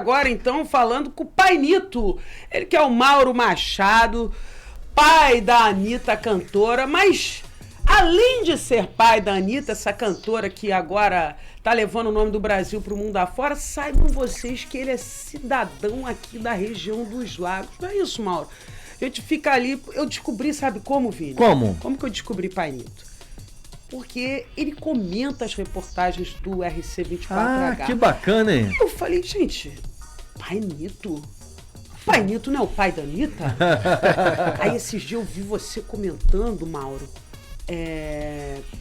Agora, então, falando com o pai Nito, ele que é o Mauro Machado, pai da Anitta, cantora, mas além de ser pai da Anitta, essa cantora que agora tá levando o nome do Brasil pro mundo afora, saibam vocês que ele é cidadão aqui da região dos Lagos. Não é isso, Mauro? A gente fica ali, eu descobri, sabe como, Vini? Como? Como que eu descobri pai Nito? Porque ele comenta as reportagens do RC24H. Ah, que bacana, hein? Eu falei, gente, pai Nito? Pai Nito não é o pai da Anitta? Aí esses dias eu vi você comentando, Mauro,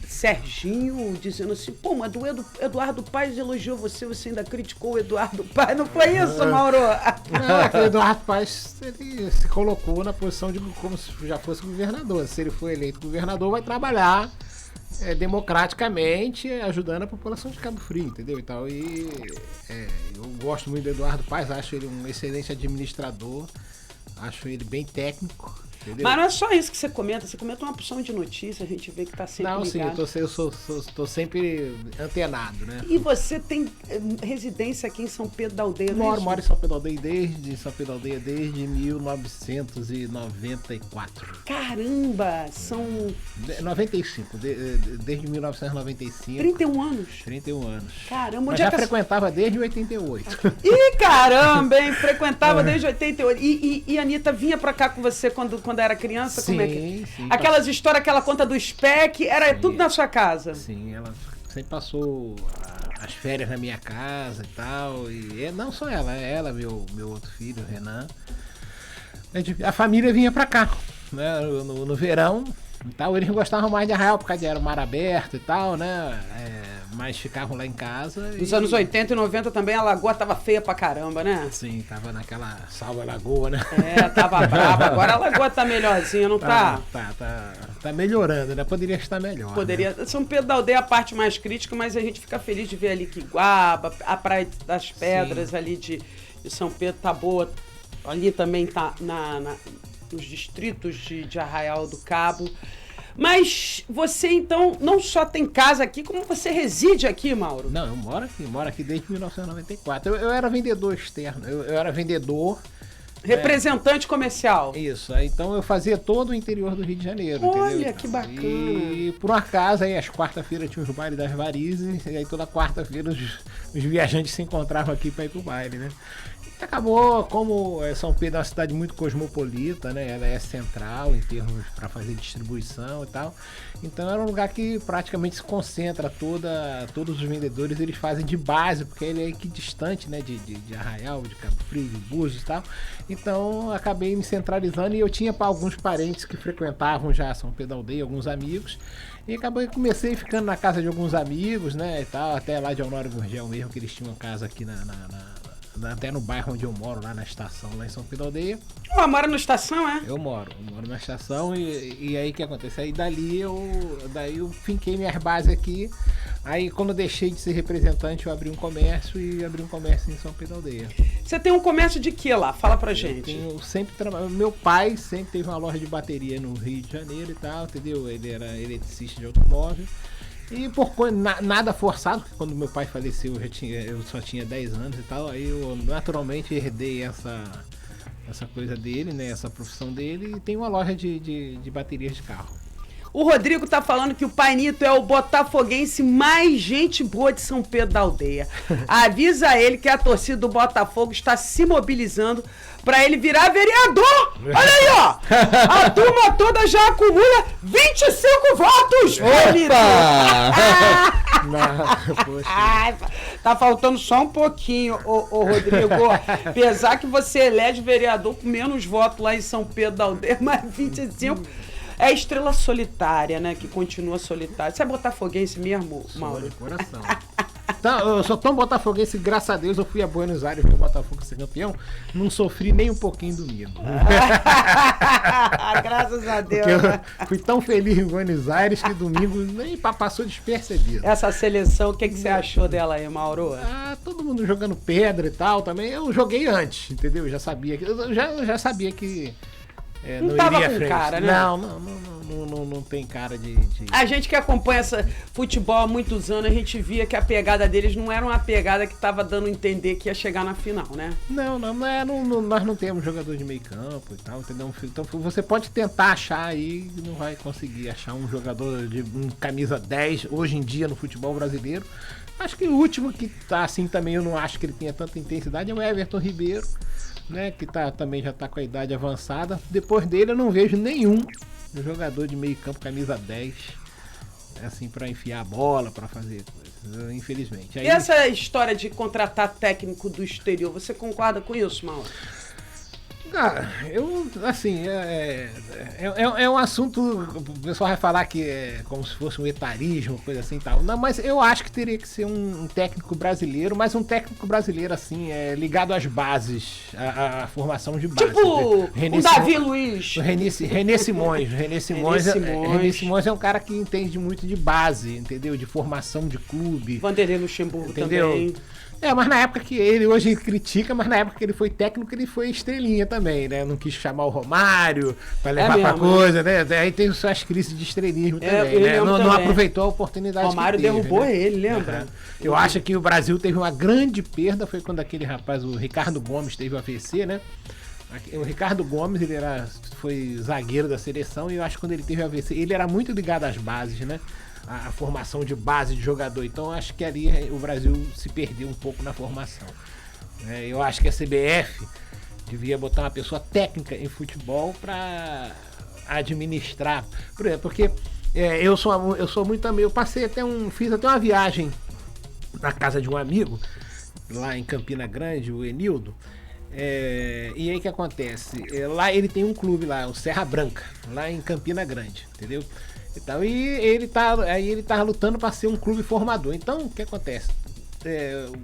Serginho dizendo assim, pô, mas do Eduardo Paes elogiou você, você ainda criticou o Eduardo Paes, não foi isso, Mauro? Não, é que o Eduardo Paes, ele se colocou na posição de como se já fosse governador. Se ele for eleito governador, vai trabalhar democraticamente, ajudando a população de Cabo Frio, entendeu? E tal. Eu gosto muito do Eduardo Paes, acho ele um excelente administrador, acho ele bem técnico. Entendeu? Mas não é só isso que você comenta uma porção de notícias, a gente vê que tá sempre Não, ligado. sim, eu tô sempre antenado, né? E você tem residência aqui em São Pedro da Aldeia, não é isso? Moro em São Pedro da Aldeia desde 1994. Caramba, são 95, desde 1995. 31 anos. 31 anos. Caramba, Mas onde já é que frequentava desde 88. Ih, caramba, hein? Frequentava desde 88. E a Anitta vinha pra cá com você quando era criança? Sim, como é que... sim. Aquelas histórias que ela conta do SPEC, era tudo na sua casa? Sim, ela sempre passou as férias na minha casa e tal. E não só ela, meu outro filho, o Renan. A família vinha pra cá, né? No verão e tal. Eles gostavam mais de Arraial por causa de era o mar aberto e tal, né? Mas ficavam lá em casa. Nos anos 80 e 90 também a lagoa tava feia pra caramba, né? Sim, tava naquela salva lagoa, né? Tava brava. Agora a lagoa tá melhorzinha, não tá? Tá melhorando, né? Poderia estar melhor. Poderia. Né? São Pedro da Aldeia é a parte mais crítica, mas a gente fica feliz de ver ali que Iguaba, a Praia das Pedras, sim, ali de São Pedro tá boa. Ali também tá nos distritos de Arraial do Cabo. Mas você, então, não só tem casa aqui, como você reside aqui, Mauro? Não, eu moro aqui desde 1994. Eu era vendedor externo, eu era vendedor... Representante comercial. Isso, então eu fazia todo o interior do Rio de Janeiro. Olha, entendeu? Que bacana. E por um acaso, aí às quarta-feiras tinha os bailes das varizes, e aí toda quarta-feira os viajantes se encontravam aqui para ir pro baile, né? Acabou, como São Pedro é uma cidade muito cosmopolita, né? Ela é central em termos para fazer distribuição e tal. Então era um lugar que praticamente se concentra todos os vendedores, eles fazem de base, porque ele é aqui distante, né? De Arraial, de Cabo Frio, de Búzios e tal. Então acabei me centralizando e eu tinha alguns parentes que frequentavam já São Pedro da Aldeia, alguns amigos. E comecei ficando na casa de alguns amigos, né? E tal, até lá de Honório Gurgel mesmo, que eles tinham uma casa aqui até no bairro onde eu moro, lá na estação, lá em São Pedro da Aldeia. Mora na estação, é? Eu moro na estação e aí o que acontece? Aí daí eu finquei minhas bases aqui. Aí quando eu deixei de ser representante, eu abri um comércio em São Pedro da Aldeia. Você tem um comércio de que lá? Fala pra gente. Meu pai sempre teve uma loja de bateria no Rio de Janeiro e tal, entendeu? Ele era eletricista de automóvel. E por nada forçado, porque quando meu pai faleceu eu só tinha 10 anos e tal, aí eu naturalmente herdei essa coisa dele, né, essa profissão dele, e tenho uma loja de baterias de carro. O Rodrigo tá falando que o pai Nito é o botafoguense mais gente boa de São Pedro da Aldeia. Avisa ele que a torcida do Botafogo está se mobilizando pra ele virar vereador. Olha aí, ó. A turma toda já acumula 25 votos. Tá faltando só um pouquinho, ô Rodrigo. Apesar que você elege vereador com menos votos lá em São Pedro da Aldeia, mas 25... É a estrela solitária, né? Que continua solitária. Você é botafoguense mesmo, Mauro? Sou de coração. Então, eu sou tão botafoguense, graças a Deus, eu fui a Buenos Aires ver o Botafogo ser campeão. Não sofri nem um pouquinho domingo. Graças a Deus. Porque eu fui tão feliz em Buenos Aires que domingo nem passou despercebido. Essa seleção, o que você achou dela aí, Mauro? Todo mundo jogando pedra e tal também. Eu joguei antes, entendeu? Eu já sabia que... não tava com frente. cara, né? Não não tem cara de... A gente que acompanha futebol há muitos anos, a gente via que a pegada deles não era uma pegada que tava dando a entender que ia chegar na final, né? Não, nós não temos jogador de meio campo e tal, entendeu? Então você pode tentar achar aí, não vai conseguir achar um jogador de camisa 10 hoje em dia no futebol brasileiro. Acho que o último que tá assim também, eu não acho que ele tenha tanta intensidade, é o Everton Ribeiro, né? Que também já tá com a idade avançada. Depois dele eu não vejo nenhum jogador de meio campo camisa 10, assim, para enfiar a bola, para fazer coisas, infelizmente. Aí... E essa história de contratar técnico do exterior, você concorda com isso, Mauro? Cara, eu, assim, é um assunto, o pessoal vai falar que é como se fosse um etarismo, coisa assim e tal. Não, mas eu acho que teria que ser um técnico brasileiro, mas um técnico brasileiro, assim, ligado às bases, à formação de base. Tipo o Davi Luiz. O René Simões. René Simões é um cara que entende muito de base, entendeu? De formação de clube. Vanderlei Luxemburgo entendeu? Também. Mas na época que ele hoje critica, mas na época que ele foi técnico, ele foi estrelinha também, né? Não quis chamar o Romário pra levar pra coisa, né? Aí tem suas crises de estrelismo também, né? Não aproveitou a oportunidade. Romário que teve, derrubou né? ele, lembra? Eu acho que o Brasil teve uma grande perda, foi quando aquele rapaz, o Ricardo Gomes, teve o AVC, né? O Ricardo Gomes, ele foi zagueiro da seleção, e eu acho que quando ele teve o AVC, ele era muito ligado às bases, né? A formação de base de jogador. Então acho que ali o Brasil se perdeu um pouco na formação. Eu acho que a CBF devia botar uma pessoa técnica em futebol para administrar. Porque eu sou muito também. Eu fiz até uma viagem na casa de um amigo lá em Campina Grande, o Enildo. E aí o que acontece? Lá ele tem um clube lá, o Serra Branca, lá em Campina Grande, entendeu? E ele tá lutando para ser um clube formador. Então, o que acontece?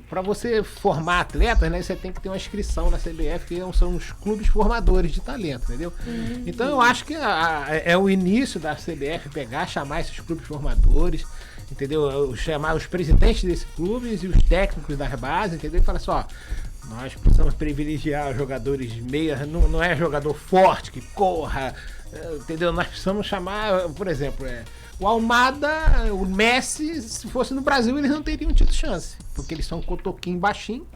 Para você formar atletas, né, você tem que ter uma inscrição na CBF, que são os clubes formadores de talento, entendeu? Então, eu acho que é o início da CBF chamar esses clubes formadores, entendeu? Chamar os presidentes desses clubes e os técnicos das bases, entendeu? E falar assim, ó, nós precisamos privilegiar os jogadores meia, não é jogador forte que corra, entendeu? Nós precisamos chamar, por exemplo, o Almada, o Messi, se fosse no Brasil, eles não teriam tido chance, porque eles são cotoquinho baixinho,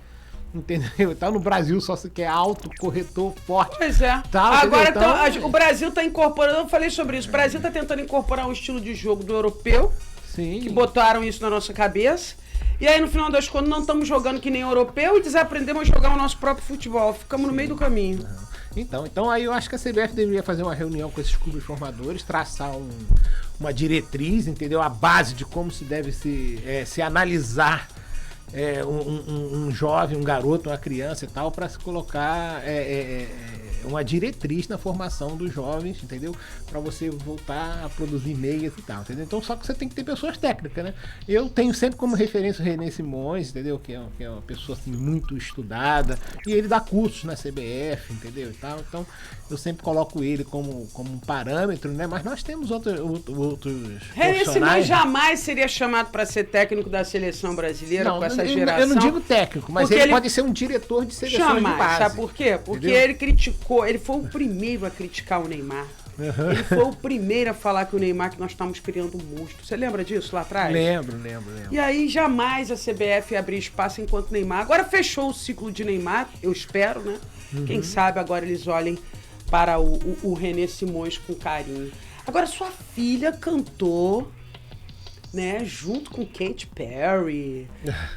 entendeu? Então no Brasil só se quer alto, corretor, forte. Pois é. Tal, agora o Brasil está incorporando, eu falei sobre isso, o Brasil está tentando incorporar um estilo de jogo do europeu, sim, que botaram isso na nossa cabeça. E aí, no final das contas, não estamos jogando que nem europeu e desaprendemos a jogar o nosso próprio futebol. Ficamos no meio do caminho. Então aí eu acho que a CBF deveria fazer uma reunião com esses clubes formadores, traçar uma diretriz, entendeu? A base de como se deve se analisar um jovem, um garoto, uma criança e tal, para se colocar uma diretriz na formação dos jovens, entendeu? Para você voltar a produzir meias e tal, entendeu? Então só que você tem que ter pessoas técnicas, né? Eu tenho sempre como referência o René Simões, entendeu? Que é uma pessoa assim, muito estudada, e ele dá cursos na CBF, entendeu? E tal. Então eu sempre coloco ele como um parâmetro, né? Mas nós temos outros René Simões jamais seria chamado para ser técnico da seleção brasileira com essa geração. Eu não digo técnico, mas ele pode ser um diretor de seleção de base. Sabe por quê? Porque ele foi o primeiro a criticar o Neymar. Uhum. Ele foi o primeiro a falar que o Neymar, que nós estamos criando um monstro. Você lembra disso lá atrás? Lembro. E aí jamais a CBF ia abrir espaço enquanto Neymar. Agora fechou o ciclo de Neymar, eu espero, né? Uhum. Quem sabe agora eles olhem para o René Simões com carinho. Agora sua filha cantou, né, junto com Katy Perry,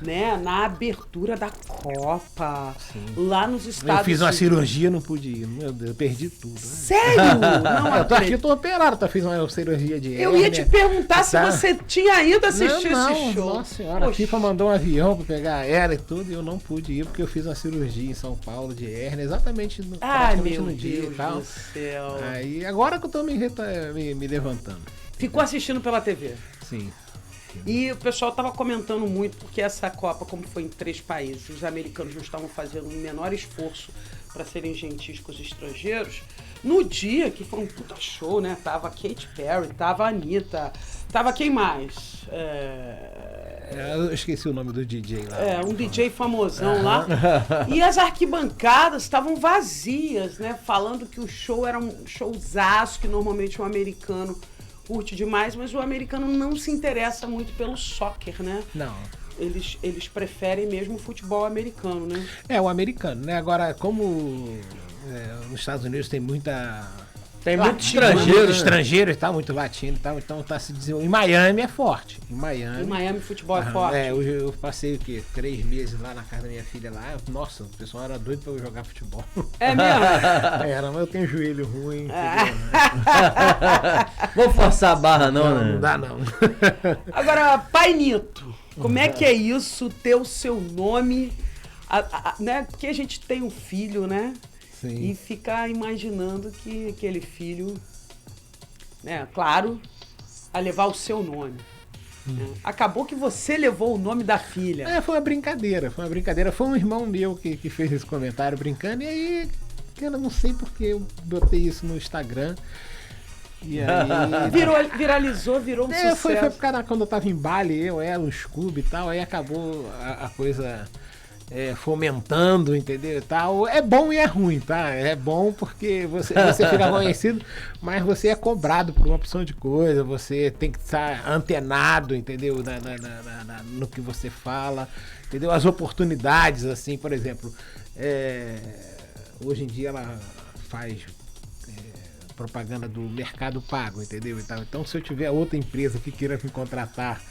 né, na abertura da Copa, sim, lá nos Estados Unidos. Eu fiz uma cirurgia, não pude ir, meu Deus, eu perdi tudo. Né? Sério? Não, eu tô operado, fiz uma cirurgia de hérnia. Eu ia te perguntar se você tinha ido assistir esse show. Nossa senhora, a FIFA mandou um avião pra pegar a hérnia e tudo, e eu não pude ir porque eu fiz uma cirurgia em São Paulo de hérnia, exatamente no dia e tal. Do céu. Aí, agora que eu tô me levantando. Ficou assistindo pela TV? Sim. E o pessoal estava comentando muito, porque essa Copa, como foi em 3 países, os americanos não estavam fazendo o menor esforço para serem gentis com os estrangeiros. No dia, que foi um puta show, né? Tava a Katy Perry, tava a Anitta, tava quem mais? Eu esqueci o nome do DJ lá. Um DJ famosão lá. E as arquibancadas estavam vazias, né? Falando que o show era um showzaço, que normalmente um americano curte demais, mas o americano não se interessa muito pelo soccer, né? Não. Eles preferem mesmo o futebol americano, né? O americano, né? Agora, como nos Estados Unidos tem muita... Tem muito estrangeiro e tal, muito latino e tal, então tá se dizendo. Em Miami é forte. Em Miami futebol é forte. Eu passei o quê? 3 meses lá na casa da minha filha lá. Nossa, o pessoal era doido pra eu jogar futebol. É mesmo? Era, mas eu tenho joelho ruim. Vou forçar a barra, né? Não dá, não. Agora, Pai Nito, como é que é isso, ter o seu nome, né? Porque a gente tem um filho, né? Sim. E ficar imaginando que aquele filho, né, claro, a levar o seu nome. Né? Acabou que você levou o nome da filha. Foi uma brincadeira. Foi um irmão meu que fez esse comentário brincando, e aí, cara, não sei porque eu botei isso no Instagram. E aí... Viralizou, virou um sucesso. Foi por causa quando eu tava em Bali, ela, o Scooby e tal, aí acabou a coisa... fomentando, entendeu? Tal. É bom e é ruim, tá? É bom porque você fica conhecido, mas você é cobrado por uma opção de coisa, você tem que estar antenado, entendeu? No que você fala, entendeu? As oportunidades, assim, por exemplo, hoje em dia ela faz propaganda do Mercado Pago, entendeu? Então, se eu tiver outra empresa que queira me contratar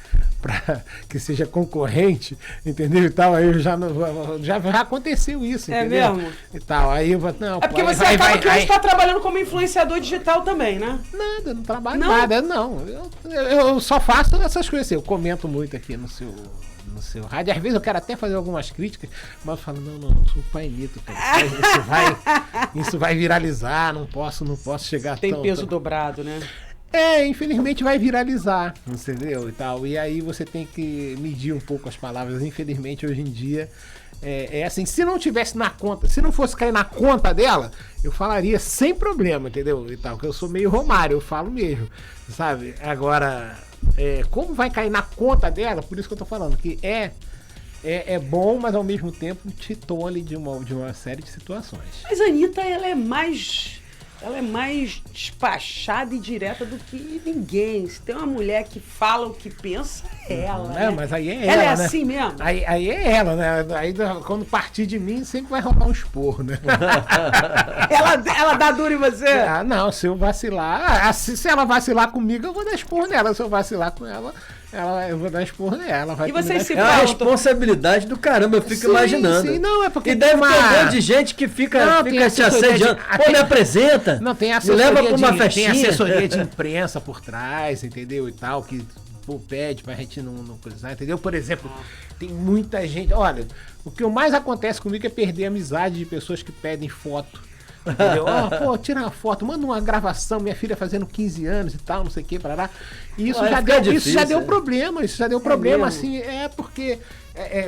para que seja concorrente, entendeu? E tal, aí já aconteceu isso, entendeu? É mesmo? E tal, aí eu vou, não, porque você acaba que hoje está trabalhando como influenciador digital também, né? Nada, não trabalho nada, não. Eu só faço essas coisas assim, eu comento muito aqui no seu rádio. Às vezes eu quero até fazer algumas críticas, mas eu falo, não, sou o Pai Nito, cara. Isso vai viralizar, não posso chegar Tem peso dobrado, né? Infelizmente vai viralizar, entendeu? E tal. E aí você tem que medir um pouco as palavras. Infelizmente, hoje em dia, assim, se não tivesse na conta, se não fosse cair na conta dela, eu falaria sem problema, entendeu? E tal, porque eu sou meio Romário, eu falo mesmo, sabe? Agora, como vai cair na conta dela, por isso que eu tô falando, que é bom, mas ao mesmo tempo te tolhe de uma série de situações. Mas a Anitta, ela é mais despachada e direta do que ninguém. Se tem uma mulher que fala o que pensa, é ela. Né? Mas aí é ela. Ela é né? assim mesmo? Aí é ela, né? Aí quando partir de mim, sempre vai rolar um esporro, né? ela dá duro em você? Não, se eu vacilar. Se ela vacilar comigo, eu vou dar esporro nela. Se eu vacilar com ela, eu vou dar esporro nela. E vocês se falam? É uma responsabilidade do caramba, eu fico imaginando. Sim, não, é porque. E deve ter um monte de gente que fica te assediando. Me apresenta. Não, tem assessoria. Me leva pra uma festinha. Tem assessoria de imprensa por trás, entendeu? E tal, que pede pra gente não coisar, entendeu? Por exemplo, tem muita gente. Olha, o que mais acontece comigo é perder a amizade de pessoas que pedem foto. Entendeu? Tira uma foto, manda uma gravação, minha filha fazendo 15 anos e tal, não sei o que, parará. E isso já deu problema, assim, porque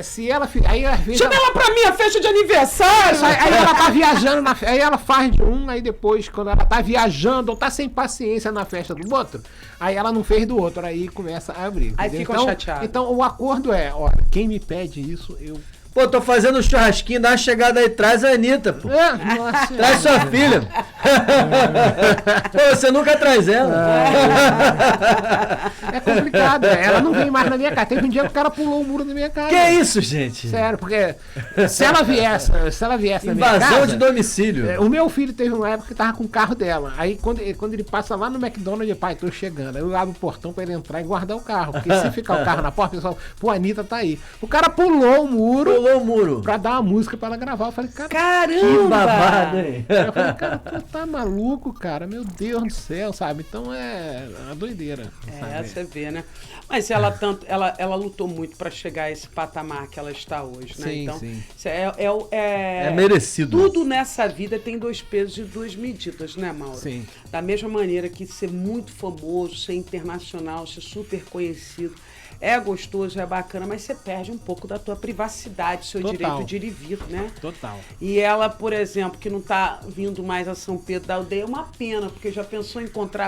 se ela... Aí às vezes... Chama ela pra minha festa de aniversário! Aí ela tá viajando, aí ela faz de um, aí depois, quando ela tá viajando ou tá sem paciência na festa do outro, aí ela não fez do outro, aí começa a abrir. Aí fica chateado. Então o acordo olha, quem me pede isso, eu... Pô, tô fazendo um churrasquinho, dá uma chegada aí, traz a Anitta, pô. Nossa, traz sua filha. Pô, você nunca traz ela. É complicado, ela não vem mais na minha casa. Teve um dia que o cara pulou o muro da minha casa. Que isso, gente? Sério, porque se ela viesse na minha casa... Invasão de domicílio. O meu filho teve uma época que tava com o carro dela. Aí quando ele passa lá no McDonald's, pai, tô chegando. Aí eu abro o portão pra ele entrar e guardar o carro. Porque se ficar o carro na porta, o pessoal, pô, a Anitta tá aí. O cara pulou o muro pra dar uma música pra ela gravar. Eu falei, cara, caramba! Que babado, hein? Eu falei, cara, tu tá maluco, cara? Meu Deus do céu, sabe? Então é uma doideira. Você vê, né? Mas ela lutou muito pra chegar a esse patamar que ela está hoje, né? Sim, então, sim. É merecido. Tudo nessa vida tem 2 pesos e 2 medidas, né, Mauro? Sim. Da mesma maneira que ser muito famoso, ser internacional, ser super conhecido, é gostoso, é bacana, mas você perde um pouco da tua privacidade, seu direito de ir e vir, né? Total. E ela, por exemplo, que não tá vindo mais a São Pedro da Aldeia, é uma pena, porque já pensou em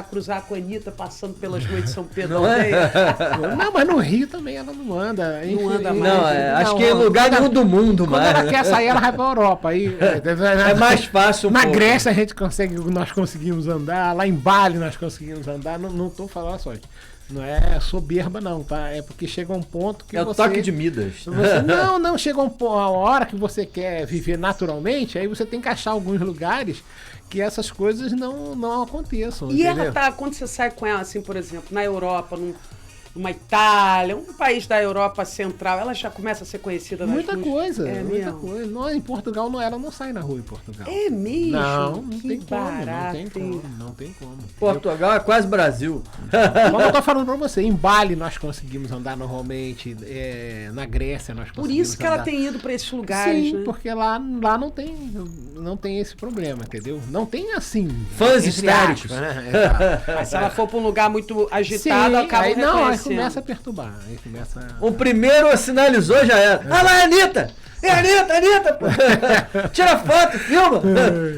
cruzar com a Anitta passando pelas ruas de São Pedro da Aldeia? Não, mas no Rio também ela não anda. Não anda mais. Não, acho que é lugar nenhum do mundo quando mais. ela quer sair, ela vai pra Europa. Aí, É mais fácil Na pouco. Grécia nós conseguimos andar, lá em Bali nós conseguimos andar. Não tô falando só, não é soberba não, tá? É porque chega um ponto que É o toque de Midas. Chega a hora que você quer viver naturalmente, aí você tem que achar alguns lugares que essas coisas não aconteçam. E entendeu? ela tá, quando você sai com ela, assim, por exemplo, na Europa, numa Itália, um país da Europa Central, ela já começa a ser conhecida nas Muita ruas? coisa, É muita mesmo? coisa. Não, em Portugal ela não sai na rua em Portugal. É mesmo? Não Que tem como, barato, não tem como. Portugal é quase Brasil. Como eu tô falando pra você, em Bali nós conseguimos andar normalmente, na Grécia nós Por conseguimos isso que ela andar. tem ido para esses lugares, Sim, né? porque lá não tem esse problema, entendeu? Não tem assim. Fãs entre histéricos. aspas, né? Exato. Mas se ela for para um lugar muito agitado, acaba aí reconhecendo. começa a perturbar. Aí começa. O primeiro sinalizou, já era. Ah lá, Anitta! É Anitta, pô. Tira foto, filma,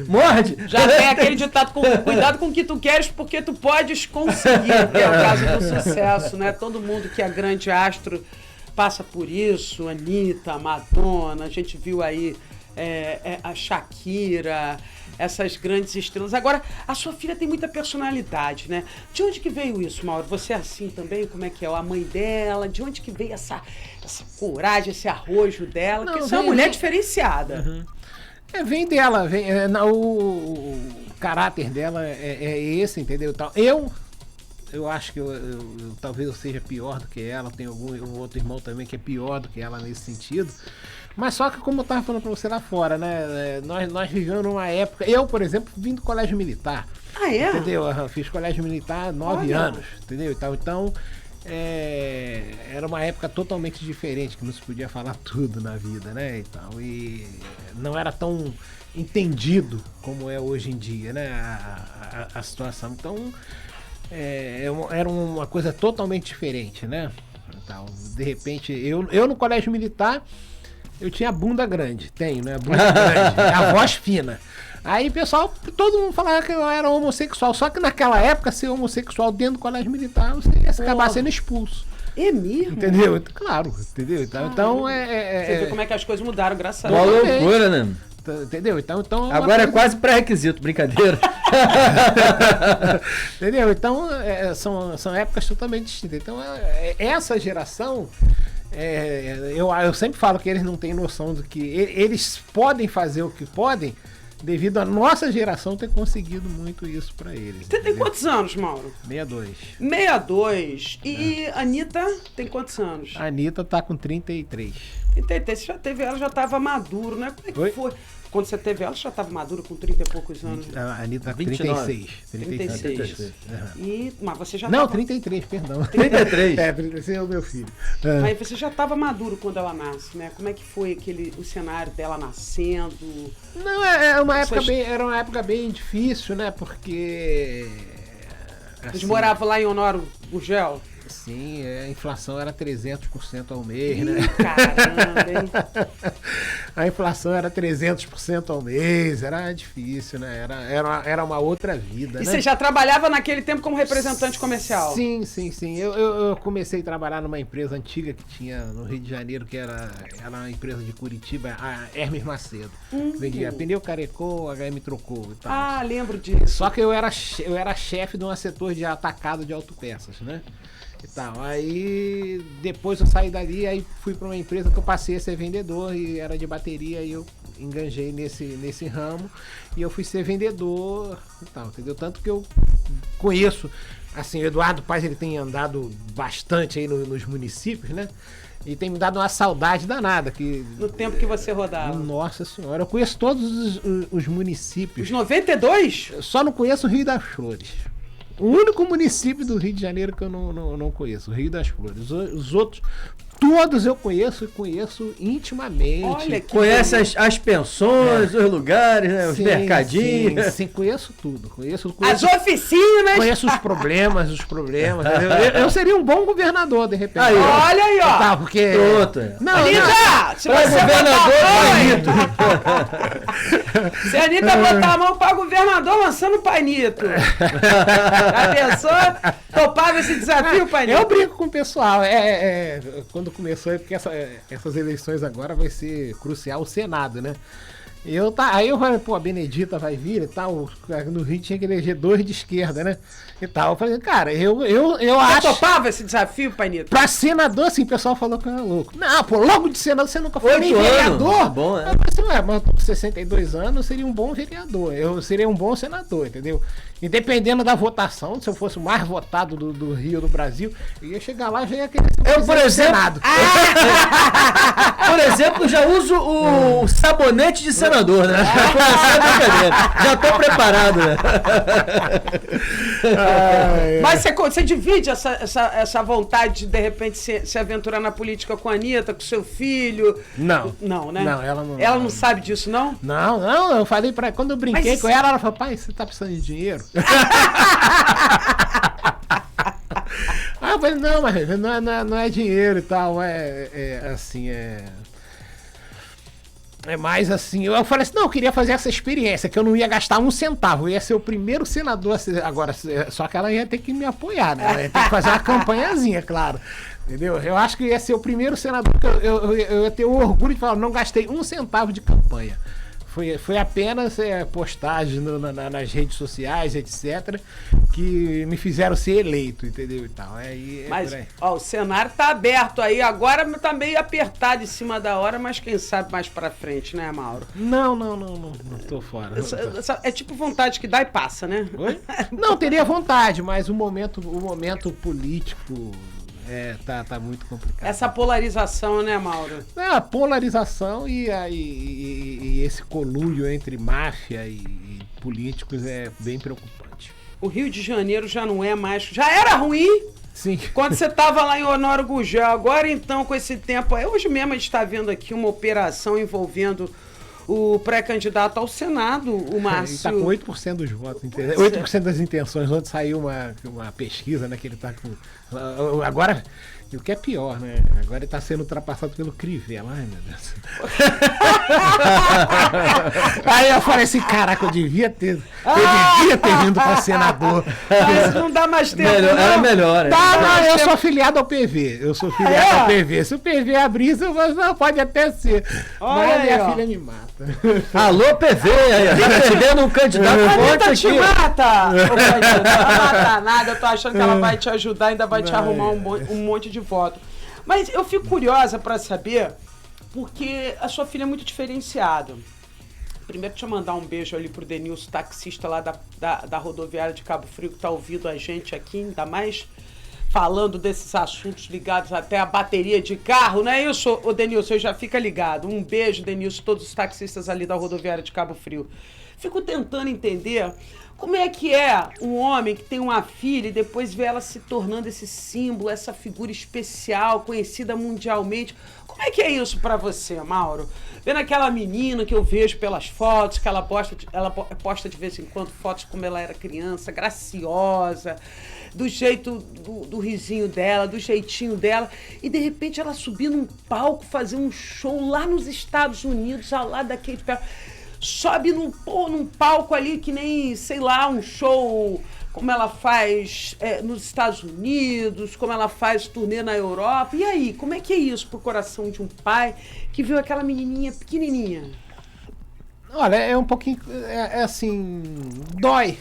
morde. Já tem aquele ditado, cuidado com o que tu queres, porque tu podes conseguir, que é o caso do sucesso, né? Todo mundo que é grande astro passa por isso, Anitta, Madonna, a gente viu aí a Shakira, essas grandes estrelas. Agora, a sua filha tem muita personalidade, né? De onde que veio isso, Mauro? Você é assim também? Como é que é? A mãe dela? De onde que veio essa coragem, esse arrojo dela? Porque você é uma mulher diferenciada. Uhum. Vem dela, o caráter dela é esse, entendeu? Eu acho que talvez eu seja pior do que ela, tem um outro irmão também que é pior do que ela nesse sentido. Mas só que, como eu estava falando para você lá fora, né? Nós vivemos numa época. Eu, por exemplo, vim do colégio militar. Ah, é? Entendeu? Eu fiz colégio militar 9 anos, entendeu? Então, era uma época totalmente diferente, que não se podia falar tudo na vida, né? E não era tão entendido como é hoje em dia, né? A situação. Então, era uma coisa totalmente diferente, né? Então, de repente, eu no colégio militar, eu tinha bunda grande, tenho, né? Bunda grande, a voz fina. Aí, pessoal, todo mundo falava que eu era homossexual. Só que naquela época, ser homossexual dentro do colégio militar, você ia acabar sendo expulso. É mesmo? Entendeu? Claro, entendeu? Então, Você vê como é que as coisas mudaram, graças a Uma Deus. loucura, né? Entendeu? Então agora é quase pré-requisito, brincadeira. Entendeu? Então, são épocas totalmente distintas. Então, essa geração, eu sempre falo que eles não têm noção do que eles podem fazer o que podem, devido à nossa geração ter conseguido muito isso pra eles. Você tem quantos anos, Mauro? 62. 62. E a Anitta tem quantos anos? A Anitta tá com 33. Você já teve ela, já estava maduro, né? Como é que foi? Quando você teve ela, você já estava maduro com 30 e poucos anos? A Anitta tá com 29. 36. Mas você já Não, tava... 33, perdão. 33. 33 é o meu filho. Mas você já estava maduro quando ela nasce, né? Como é que foi o cenário dela nascendo? Não, era uma época bem difícil, né? Porque... Eles moravam lá em Honório Gurgel? Sim, a inflação era 300% ao mês, né? Caramba, hein? A inflação era 300% ao mês, era difícil, né? Era uma outra vida, E né? você já trabalhava naquele tempo como representante comercial? Sim. Eu comecei a trabalhar numa empresa antiga que tinha no Rio de Janeiro, que era uma empresa de Curitiba, a Hermes Macedo. Vendia pneu carecou, HM trocou e tal. Ah, lembro disso. Só que eu era chefe de um setor de atacado de autopeças, né? E tal. Aí depois eu saí dali, aí fui para uma empresa que eu passei a ser vendedor e era de bateria, e eu enganjei nesse ramo e eu fui ser vendedor e tal, entendeu? Tanto que eu conheço, assim, o Eduardo Paz, ele tem andado bastante aí nos municípios, né? E tem me dado uma saudade danada. No tempo que você rodava. Nossa Senhora, eu conheço todos os municípios. Os 92? Só não conheço o Rio das Flores. O único município do Rio de Janeiro que eu não conheço, o Rio das Flores. Os outros, Todos eu conheço intimamente. Olha que Conhece as pensões, os lugares, né? Os mercadinhos. Sim, conheço tudo. As oficinas. Conheço os problemas. Eu seria um bom governador, de repente. Aí, ó. Olha aí, ó. Tá, porque... Pronto. Não, Anitta, se Pra você governador, botar a mão, se a Anitta botar a mão pra governador lançando o Painito. Já pensou? Topava esse desafio, Painito? Eu brinco com o pessoal. Quando começou, porque essas eleições agora vai ser crucial o Senado, né? Aí eu falei, pô, a Benedita vai vir e tal. No Rio tinha que eleger 2 de esquerda, né? E tal. Eu falei, cara, eu Você acho. topava esse desafio, Painito? Pra senador, assim, o pessoal falou que eu era louco. Não, pô, logo de senador você nunca foi 8 nem anos. vereador. Bom, né? Eu falei assim, mas com 62 anos eu seria um bom vereador. Eu seria um bom senador, entendeu? E dependendo da votação, se eu fosse o mais votado do Rio, do Brasil, eu ia chegar lá e já ia querer ser Eu, por exemplo, Senado. por exemplo, já uso o sabonete de senador, né? Pra começar a brincadeira. Já tô preparado, né? Mas você divide essa vontade de repente, se aventurar na política com a Anitta, com seu filho? Não. Não, né? Não, ela não. Ela não sabe disso, não? Não, eu falei pra ela, quando eu brinquei Mas com ela falou, pai, você tá precisando de dinheiro? Aí eu falei, não, mas não é dinheiro e tal, é mais assim, eu falei assim, não, eu queria fazer essa experiência, que eu não ia gastar um centavo, eu ia ser o primeiro senador, agora, só que ela ia ter que me apoiar, né? Ela ia ter que fazer uma campanhazinha, claro, entendeu? Eu acho que ia ser o primeiro senador, que eu ia ter o orgulho de falar, não gastei um centavo de campanha. Foi apenas postagem nas redes sociais, etc., que me fizeram ser eleito, entendeu? E tal. Mas ó, o cenário tá aberto aí, agora tá meio apertado em cima da hora, mas quem sabe mais pra frente, né, Mauro? Não tô fora. É tipo vontade que dá e passa, né? Oi? Não, teria vontade, mas o momento político tá muito complicado. Essa polarização, né, Mauro? A polarização e esse conluio entre máfia e políticos é bem preocupante. O Rio de Janeiro já não é mais... Já era ruim Sim. quando você tava lá em Honório Gurgel. Agora, então, com esse tempo... Hoje mesmo a gente tá vendo aqui uma operação envolvendo o pré-candidato ao Senado, o Márcio... Ele tá com 8% dos votos, entendeu? 8% das intenções. Ontem saiu uma pesquisa, né, que ele tá com... Agora... E o que é pior, né? Agora ele tá sendo ultrapassado pelo Crivella. Ai, meu Deus. Aí eu falei assim, caraca, eu devia ter vindo pra senador. Mas não dá mais tempo, Melhor, não. era melhor. Não, eu sou filiado ao PV. Ao PV. Se o PV abrir, não pode até ser. Olha Mas a aí, minha ó. filha me mata. Alô, PV, aí, tá perdendo um candidato forte Anitta te aqui. mata! Ô, Painito, não vai matar nada, eu tô achando que ela vai te ajudar, ainda vai te arrumar um monte de voto. Mas eu fico curiosa pra saber, porque a sua filha é muito diferenciada. Primeiro, deixa eu mandar um beijo ali pro Denilson, taxista lá da rodoviária de Cabo Frio, que tá ouvindo a gente aqui, ainda mais falando desses assuntos ligados até à bateria de carro, não é isso, ô Denilson? Já fica ligado. Um beijo, Denilson, todos os taxistas ali da rodoviária de Cabo Frio. Fico tentando entender como é que é um homem que tem uma filha e depois vê ela se tornando esse símbolo, essa figura especial, conhecida mundialmente. Como é que é isso pra você, Mauro? Vendo aquela menina que eu vejo pelas fotos, que ela posta de vez em quando fotos como ela era criança, graciosa, do jeito do risinho dela, do jeitinho dela, e de repente ela subir num palco, fazer um show lá nos Estados Unidos, ao lado daquele de perto. Sobe num palco ali que nem, sei lá, um show como ela faz nos Estados Unidos, como ela faz turnê na Europa. E aí, como é que é isso pro coração de um pai que viu aquela menininha pequenininha? Olha, é um pouquinho, assim, dói,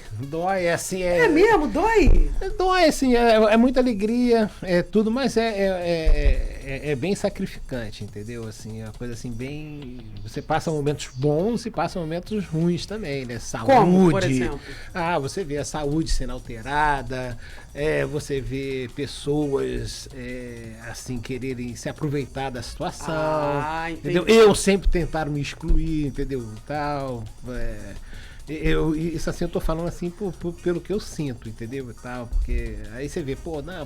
assim, É mesmo? Dói? Dói, assim, é muita alegria, é tudo, mas é bem sacrificante, entendeu? Assim, é uma coisa assim, bem... Você passa momentos bons e passa momentos ruins também, né? Saúde. Como, por exemplo? Você vê a saúde sendo alterada, você vê pessoas, assim, quererem se aproveitar da situação, entendi. entendeu? Eu sempre tentaram me excluir, entendeu? Isso assim eu tô falando assim pelo que eu sinto, entendeu? E tal, porque aí você vê,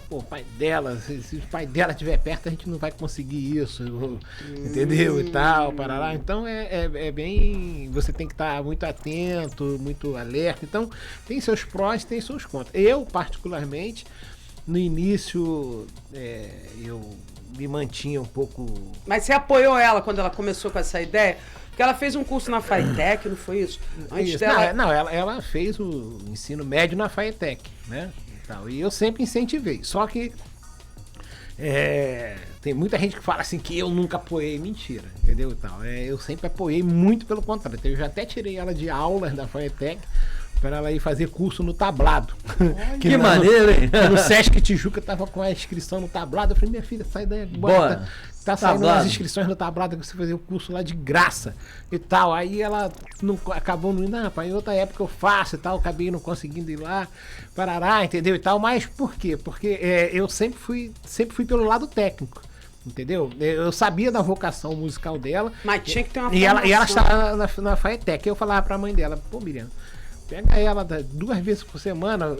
o pai dela, se o pai dela estiver perto, a gente não vai conseguir isso, entendeu? E tal, parará. Então é bem. Você tem que estar muito atento, muito alerta. Então, tem seus prós, tem seus contras. Eu, particularmente, no início, eu me mantinha um pouco. Mas você apoiou ela quando ela começou com essa ideia? Porque ela fez um curso na FATEC, não foi isso? Antes dela... Ela fez o ensino médio na FATEC, né? E eu sempre incentivei. Só que tem muita gente que fala assim que eu nunca apoiei. Mentira, entendeu? Eu sempre apoiei, muito pelo contrário. Eu já até tirei ela de aulas da FATEC para ela ir fazer curso no tablado. Que maneiro, hein? No Sesc Tijuca tava com a inscrição no tablado. Eu falei, minha filha, sai daí agora. Tá saindo as inscrições no tablado que você fazer o curso lá de graça e tal. Aí ela acabou não indo, rapaz, em outra época eu faço e tal, acabei não conseguindo ir lá, parará, entendeu? E tal. Mas por quê? Porque eu sempre fui pelo lado técnico. Entendeu? Eu sabia da vocação musical dela. Mas tinha que ter uma e ela estava na FATEC. Eu falava pra mãe dela, pô, Miriam, pega ela 2 vezes por semana.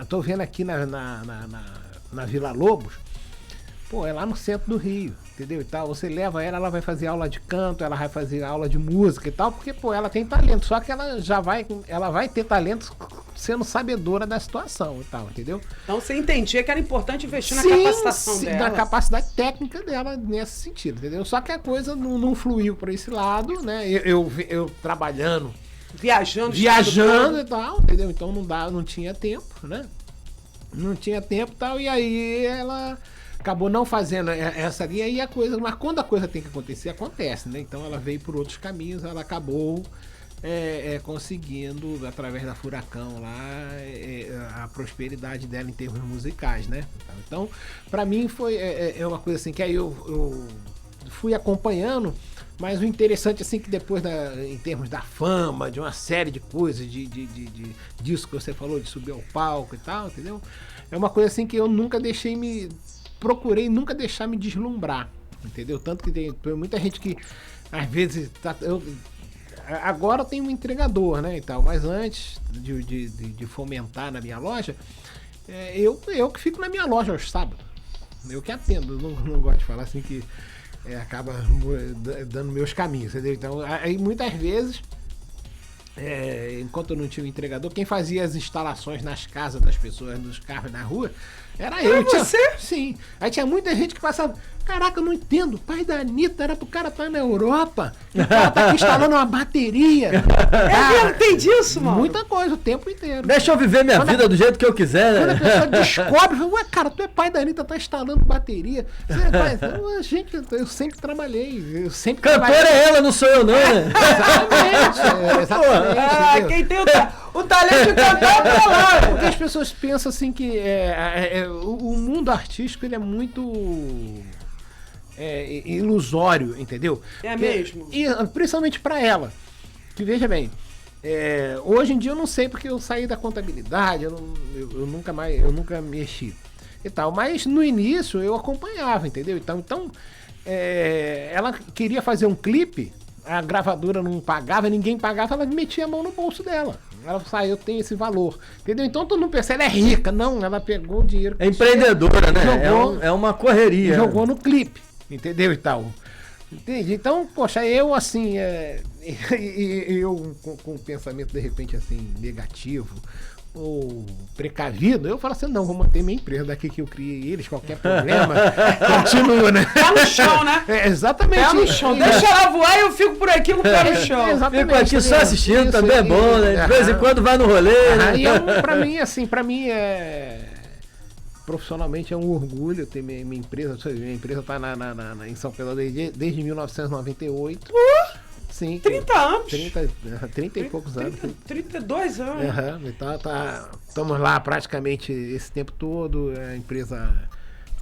Tô vendo aqui na Vila Lobos. Pô, é lá no centro do Rio, entendeu? E tal. Você leva ela vai fazer aula de canto, ela vai fazer aula de música e tal, porque, pô, ela tem talento. Só que ela vai ter talento sendo sabedora da situação e tal, entendeu? Então você entendia que era importante investir na capacitação dela. Na capacidade técnica dela nesse sentido, entendeu? Só que a coisa não fluiu para esse lado, né? Eu trabalhando. Viajando e tal, entendeu? Então não tinha tempo, né? Não tinha tempo e tal, e aí ela acabou não fazendo essa linha e mas quando a coisa tem que acontecer, acontece, né? Então ela veio por outros caminhos, ela acabou conseguindo, através da Furacão lá, a prosperidade dela em termos musicais, né? Então, pra mim foi uma coisa assim, que aí eu fui acompanhando, mas o interessante assim que depois, em termos da fama, de uma série de coisas, disso que você falou, de subir ao palco e tal, entendeu? É uma coisa assim que eu procurei nunca deixar me deslumbrar, entendeu? Tanto que tem muita gente que às vezes agora eu tenho um entregador, né, e tal, mas antes de fomentar na minha loja, eu que fico na minha loja aos sábados, eu que atendo, não gosto de falar assim que acaba dando meus caminhos, entendeu? Então, aí muitas vezes, enquanto eu não tinha o entregador, quem fazia as instalações nas casas das pessoas, nos carros na rua, era eu. Você? Sim. Aí tinha muita gente que passava, caraca, eu não entendo, o pai da Anitta era pro cara estar na Europa, e o cara tá aqui instalando uma bateria. Mesmo, tem disso, mano? Muita coisa, o tempo inteiro. Deixa eu viver minha vida do jeito que eu quiser, né? Quando a pessoa descobre, fala, ué, cara, tu é pai da Anitta, tá instalando bateria. Gente, eu sempre trabalhei. Cantora é ela, não sou eu não, né? Exatamente. Quem tem o talento de cantar é lá. Porque as pessoas pensam assim que o mundo artístico ele é muito ilusório, entendeu? É mesmo? E principalmente pra ela. Que veja bem, hoje em dia eu não sei porque eu saí da contabilidade, eu nunca mexi e tal, mas no início eu acompanhava, entendeu? Então ela queria fazer um clipe, a gravadora não pagava, ninguém pagava, ela metia a mão no bolso dela. Ela falou, eu tenho esse valor, entendeu? Então tu não pensa, ela é rica. Não, ela pegou o dinheiro. É empreendedora, né? É uma correria. Jogou no clipe, entendeu? E tal. Entende? Então, poxa, eu assim, eu com um pensamento de repente assim, negativo ou precavido, eu falo assim, não, vou manter minha empresa daqui que eu criei eles, qualquer problema, continua, né? Pé no chão, né? Exatamente. Pé no chão. Deixa ela voar e eu fico por aqui com o pé no chão. Fico aqui só assistindo, também é bom, né? De vez em quando vai no rolê, né? E pra mim profissionalmente é um orgulho ter minha empresa. Minha empresa tá em São Pedro desde 1998. Sim. 30 anos. 30 e poucos anos. 32 anos. Então estamos lá praticamente esse tempo todo, a empresa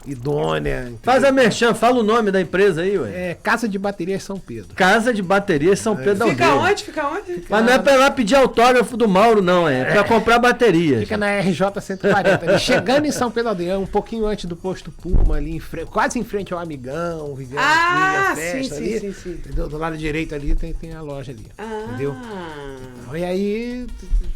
idônea. Entendeu? Faz a merchan, fala o nome da empresa aí, ué. Casa de Baterias São Pedro. Casa de Baterias São Pedro da Aldeia. Fica onde? Mas não é pra ir lá pedir autógrafo do Mauro, não, é pra comprar baterias. Fica na RJ 140, ali, chegando em São Pedro da Aldeia, um pouquinho antes do posto Puma, ali quase em frente ao Amigão, Viviane Festa, sim. Entendeu? Do lado direito ali tem a loja ali, entendeu? E aí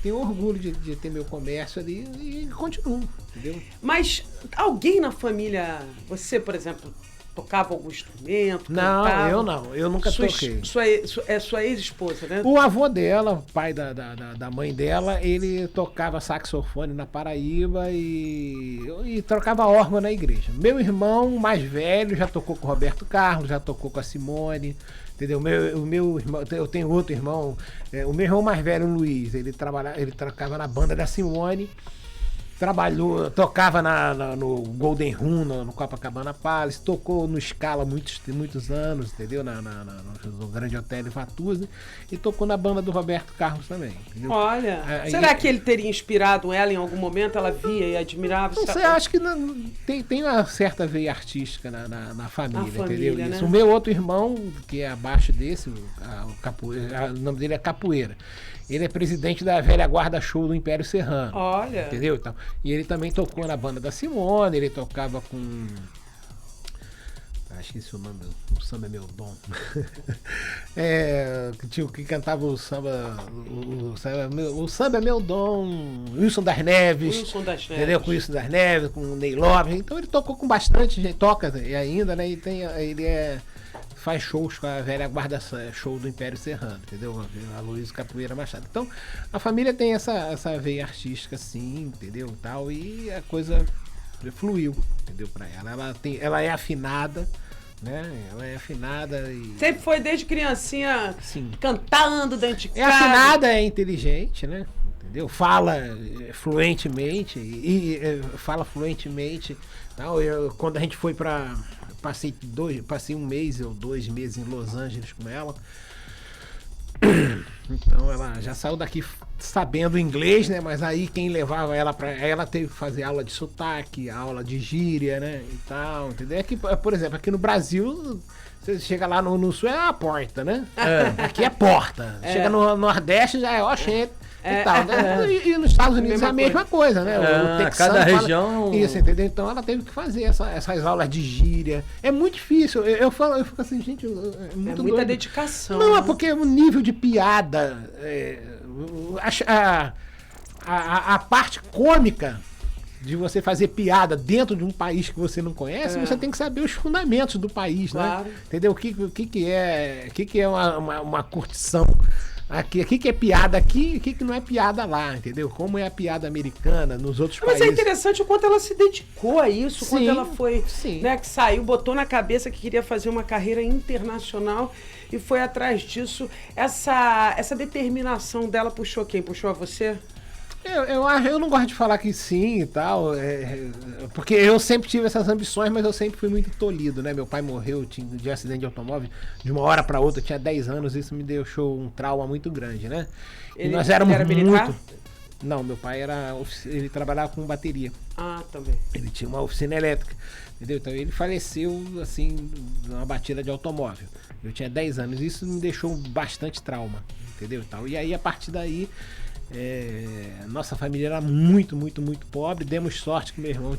tenho orgulho de ter meu comércio ali e continuo, entendeu? Mas alguém na família, você, por exemplo, tocava algum instrumento? Não, cantava? eu não. Eu nunca toquei. Sua ex-esposa, né? O avô dela, pai da mãe dela, ele tocava saxofone na Paraíba e trocava órgão na igreja. Meu irmão mais velho já tocou com o Roberto Carlos, já tocou com a Simone, entendeu? O meu irmão, eu tenho outro irmão, o meu irmão mais velho, o Luiz, ele tocava na banda da Simone. Tocava no Golden Room, no Copacabana Palace, tocou no Scala muitos anos, entendeu? No Grande Hotel Vatusa, e tocou na banda do Roberto Carlos também. Entendeu? Olha, será que ele teria inspirado ela em algum momento? Ela via e admirava? Não sei, acho que tem uma certa veia artística na família, entendeu? Né? Isso. O meu outro irmão, que é abaixo desse, o nome dele é Capoeira. Ele é presidente da velha guarda show do Império Serrano. Olha. Entendeu? Então, e ele também tocou na banda da Simone, ele tocava com... Acho que esse é o nome, o samba é meu dom. Que cantava o samba. O samba é meu dom. Wilson das Neves. Entendeu? Com Wilson das Neves, com o Ney Lopes. Então ele tocou com bastante gente, toca ainda, né? Faz shows com a velha guarda show do Império Serrano, entendeu? A Luiz Capoeira Machado. Então, a família tem essa veia artística, assim, entendeu? Tal, e a coisa fluiu, entendeu? Pra ela. Ela é afinada, né? Ela é afinada e... Sempre foi desde criancinha, Sim. Cantando dentro de casa. É afinada, é inteligente, né? Entendeu? Fala fluentemente fala fluentemente. Tal. Quando a gente foi pra... Passei 1 mês ou 2 meses em Los Angeles com ela. Então ela já saiu daqui sabendo inglês, né? Mas aí quem levava ela ela teve que fazer aula de sotaque, aula de gíria, né? E tal, entendeu? Aqui, por exemplo, aqui no Brasil, você chega lá no sul é a porta, né? Aqui é porta. Chega no Nordeste já é gente. E, tal, né? E nos Estados Unidos é a mesma coisa, né? Cada região. Isso, entendeu? Então ela teve que fazer essas aulas de gíria. É muito difícil. Eu fico assim, gente. É muita doido. Dedicação. Não, é porque o nível de piada. A parte cômica de você fazer piada dentro de um país que você não conhece, você tem que saber os fundamentos do país, claro. Né? Entendeu? O que é uma curtição. Aqui que é piada aqui, o que não é piada lá, entendeu? Como é a piada americana nos outros países. Mas é interessante o quanto ela se dedicou a isso, o quanto ela foi, sim. Né, que saiu, botou na cabeça que queria fazer uma carreira internacional e foi atrás disso. Essa determinação dela puxou quem? Puxou a você? Eu não gosto de falar que sim e tal, porque eu sempre tive essas ambições, mas eu sempre fui muito tolhido, né? Meu pai morreu de acidente de automóvel de uma hora para outra, eu tinha 10 anos, isso me deixou um trauma muito grande, né? Nós éramos era militar? Muito... Não, meu pai ele trabalhava com bateria. Ah, também. Ele tinha uma oficina elétrica, entendeu? Então ele faleceu, assim, numa batida de automóvel. Eu tinha 10 anos, isso me deixou bastante trauma, entendeu? E aí, a partir daí... nossa família era muito, muito, muito pobre. Demos sorte que meu irmão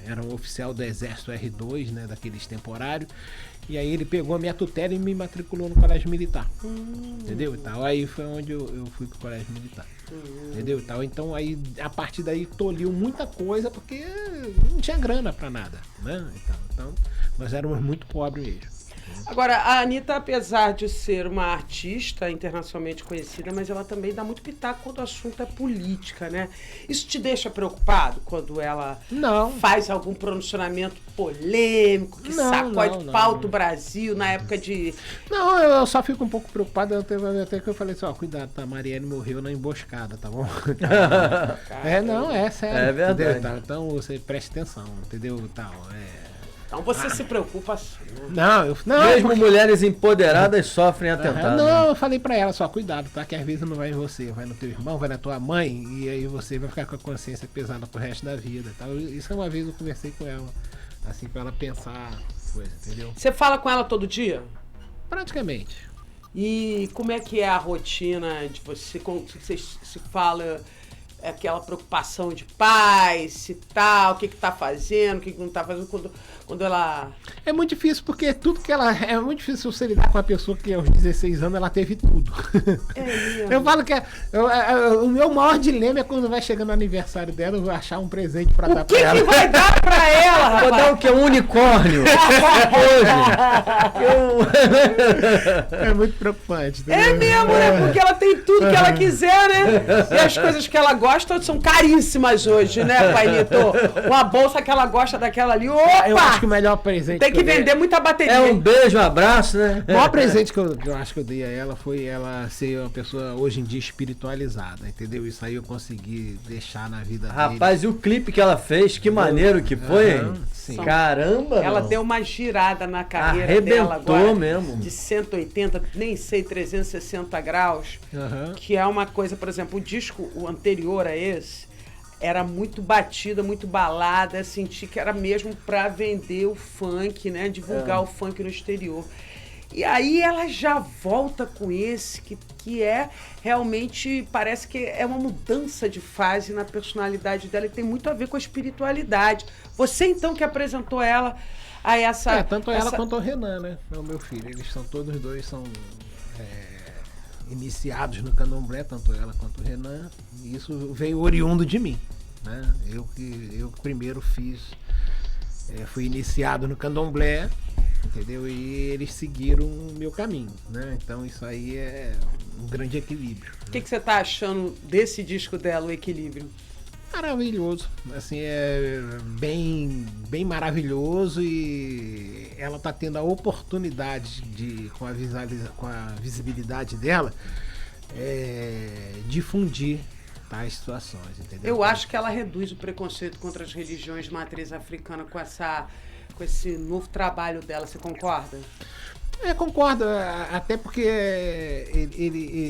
era um oficial do Exército R2, né, daqueles temporários. E aí ele pegou a minha tutela e me matriculou no colégio militar. Entendeu? Aí foi onde eu fui pro colégio militar. Entendeu? Então aí a partir daí tolhiu muita coisa porque não tinha grana pra nada, né? Então nós éramos muito pobres mesmo. Agora, a Anitta, apesar de ser uma artista internacionalmente conhecida, mas ela também dá muito pitaco quando o assunto é política, né? Isso te deixa preocupado quando ela faz algum pronunciamento polêmico, que sacode pauta o Brasil na época de... Não, eu só fico um pouco preocupado, até que eu falei assim, cuidado, a Marielle morreu na emboscada, tá bom? É sério. É verdade. Entendeu? Então você preste atenção, entendeu? Então você se preocupa assim, né? Mesmo mulheres empoderadas sofrem atentados. Não, eu falei pra ela, cuidado, tá? Que às vezes não vai em você, vai no teu irmão, vai na tua mãe, e aí você vai ficar com a consciência pesada pro resto da vida, tá? Isso uma vez eu conversei com ela, assim, pra ela pensar coisa, entendeu? Você fala com ela todo dia? Praticamente. E como é que é a rotina de você, quando você se fala... aquela preocupação de paz, se tal, o que tá fazendo, o que não tá fazendo. Quando ela... É muito difícil, porque tudo que ela... É muito difícil você lidar com uma pessoa que aos 16 anos ela teve tudo. Eu falo que o meu maior dilema é quando vai chegando no aniversário dela, eu vou achar um presente pra dar pra ela. O que vai dar pra ela, rapaz? Vou dar o quê? Um unicórnio. É muito preocupante. É mesmo, né? Porque ela tem tudo que ela quiser, né? E as coisas que ela gosta são caríssimas hoje, né, Painito? Uma bolsa que ela gosta daquela ali. Opa! Eu acho que o melhor presente Tem que vender muita bateria. É um beijo, um abraço, né? O maior presente que eu acho que eu dei a ela foi ela ser uma pessoa hoje em dia espiritualizada, entendeu? Isso aí eu consegui deixar na vida dele. Rapaz, e o clipe que ela fez, que maneiro que foi, hein? Sim. Caramba! Ela não. deu uma girada na carreira Arrebentou dela agora. mesmo. De 180, nem sei, 360 graus. Aham. Que é uma coisa, por exemplo, o disco o anterior a esse era muito batida, muito balada. Senti que era mesmo pra vender o funk, né? Divulgar o funk no exterior. E aí ela já volta com esse, que é realmente, parece que é uma mudança de fase na personalidade dela e tem muito a ver com a espiritualidade. Você então que apresentou ela a essa... Tanto ela quanto o Renan, né? É o meu filho. Eles são todos dois, são iniciados no candomblé, tanto ela quanto o Renan. E isso veio oriundo de mim, né? Eu que primeiro fiz, fui iniciado no candomblé, entendeu? E eles seguiram o meu caminho, né? Então isso aí é um grande equilíbrio. O que você tá achando desse disco dela, o Equilíbrio? Maravilhoso, assim, é bem maravilhoso, e ela tá tendo a oportunidade de, com a visibilidade dela, difundir tais situações, entendeu? Eu acho que ela reduz o preconceito contra as religiões de matriz africana com esse novo trabalho dela, você concorda? Concordo, até porque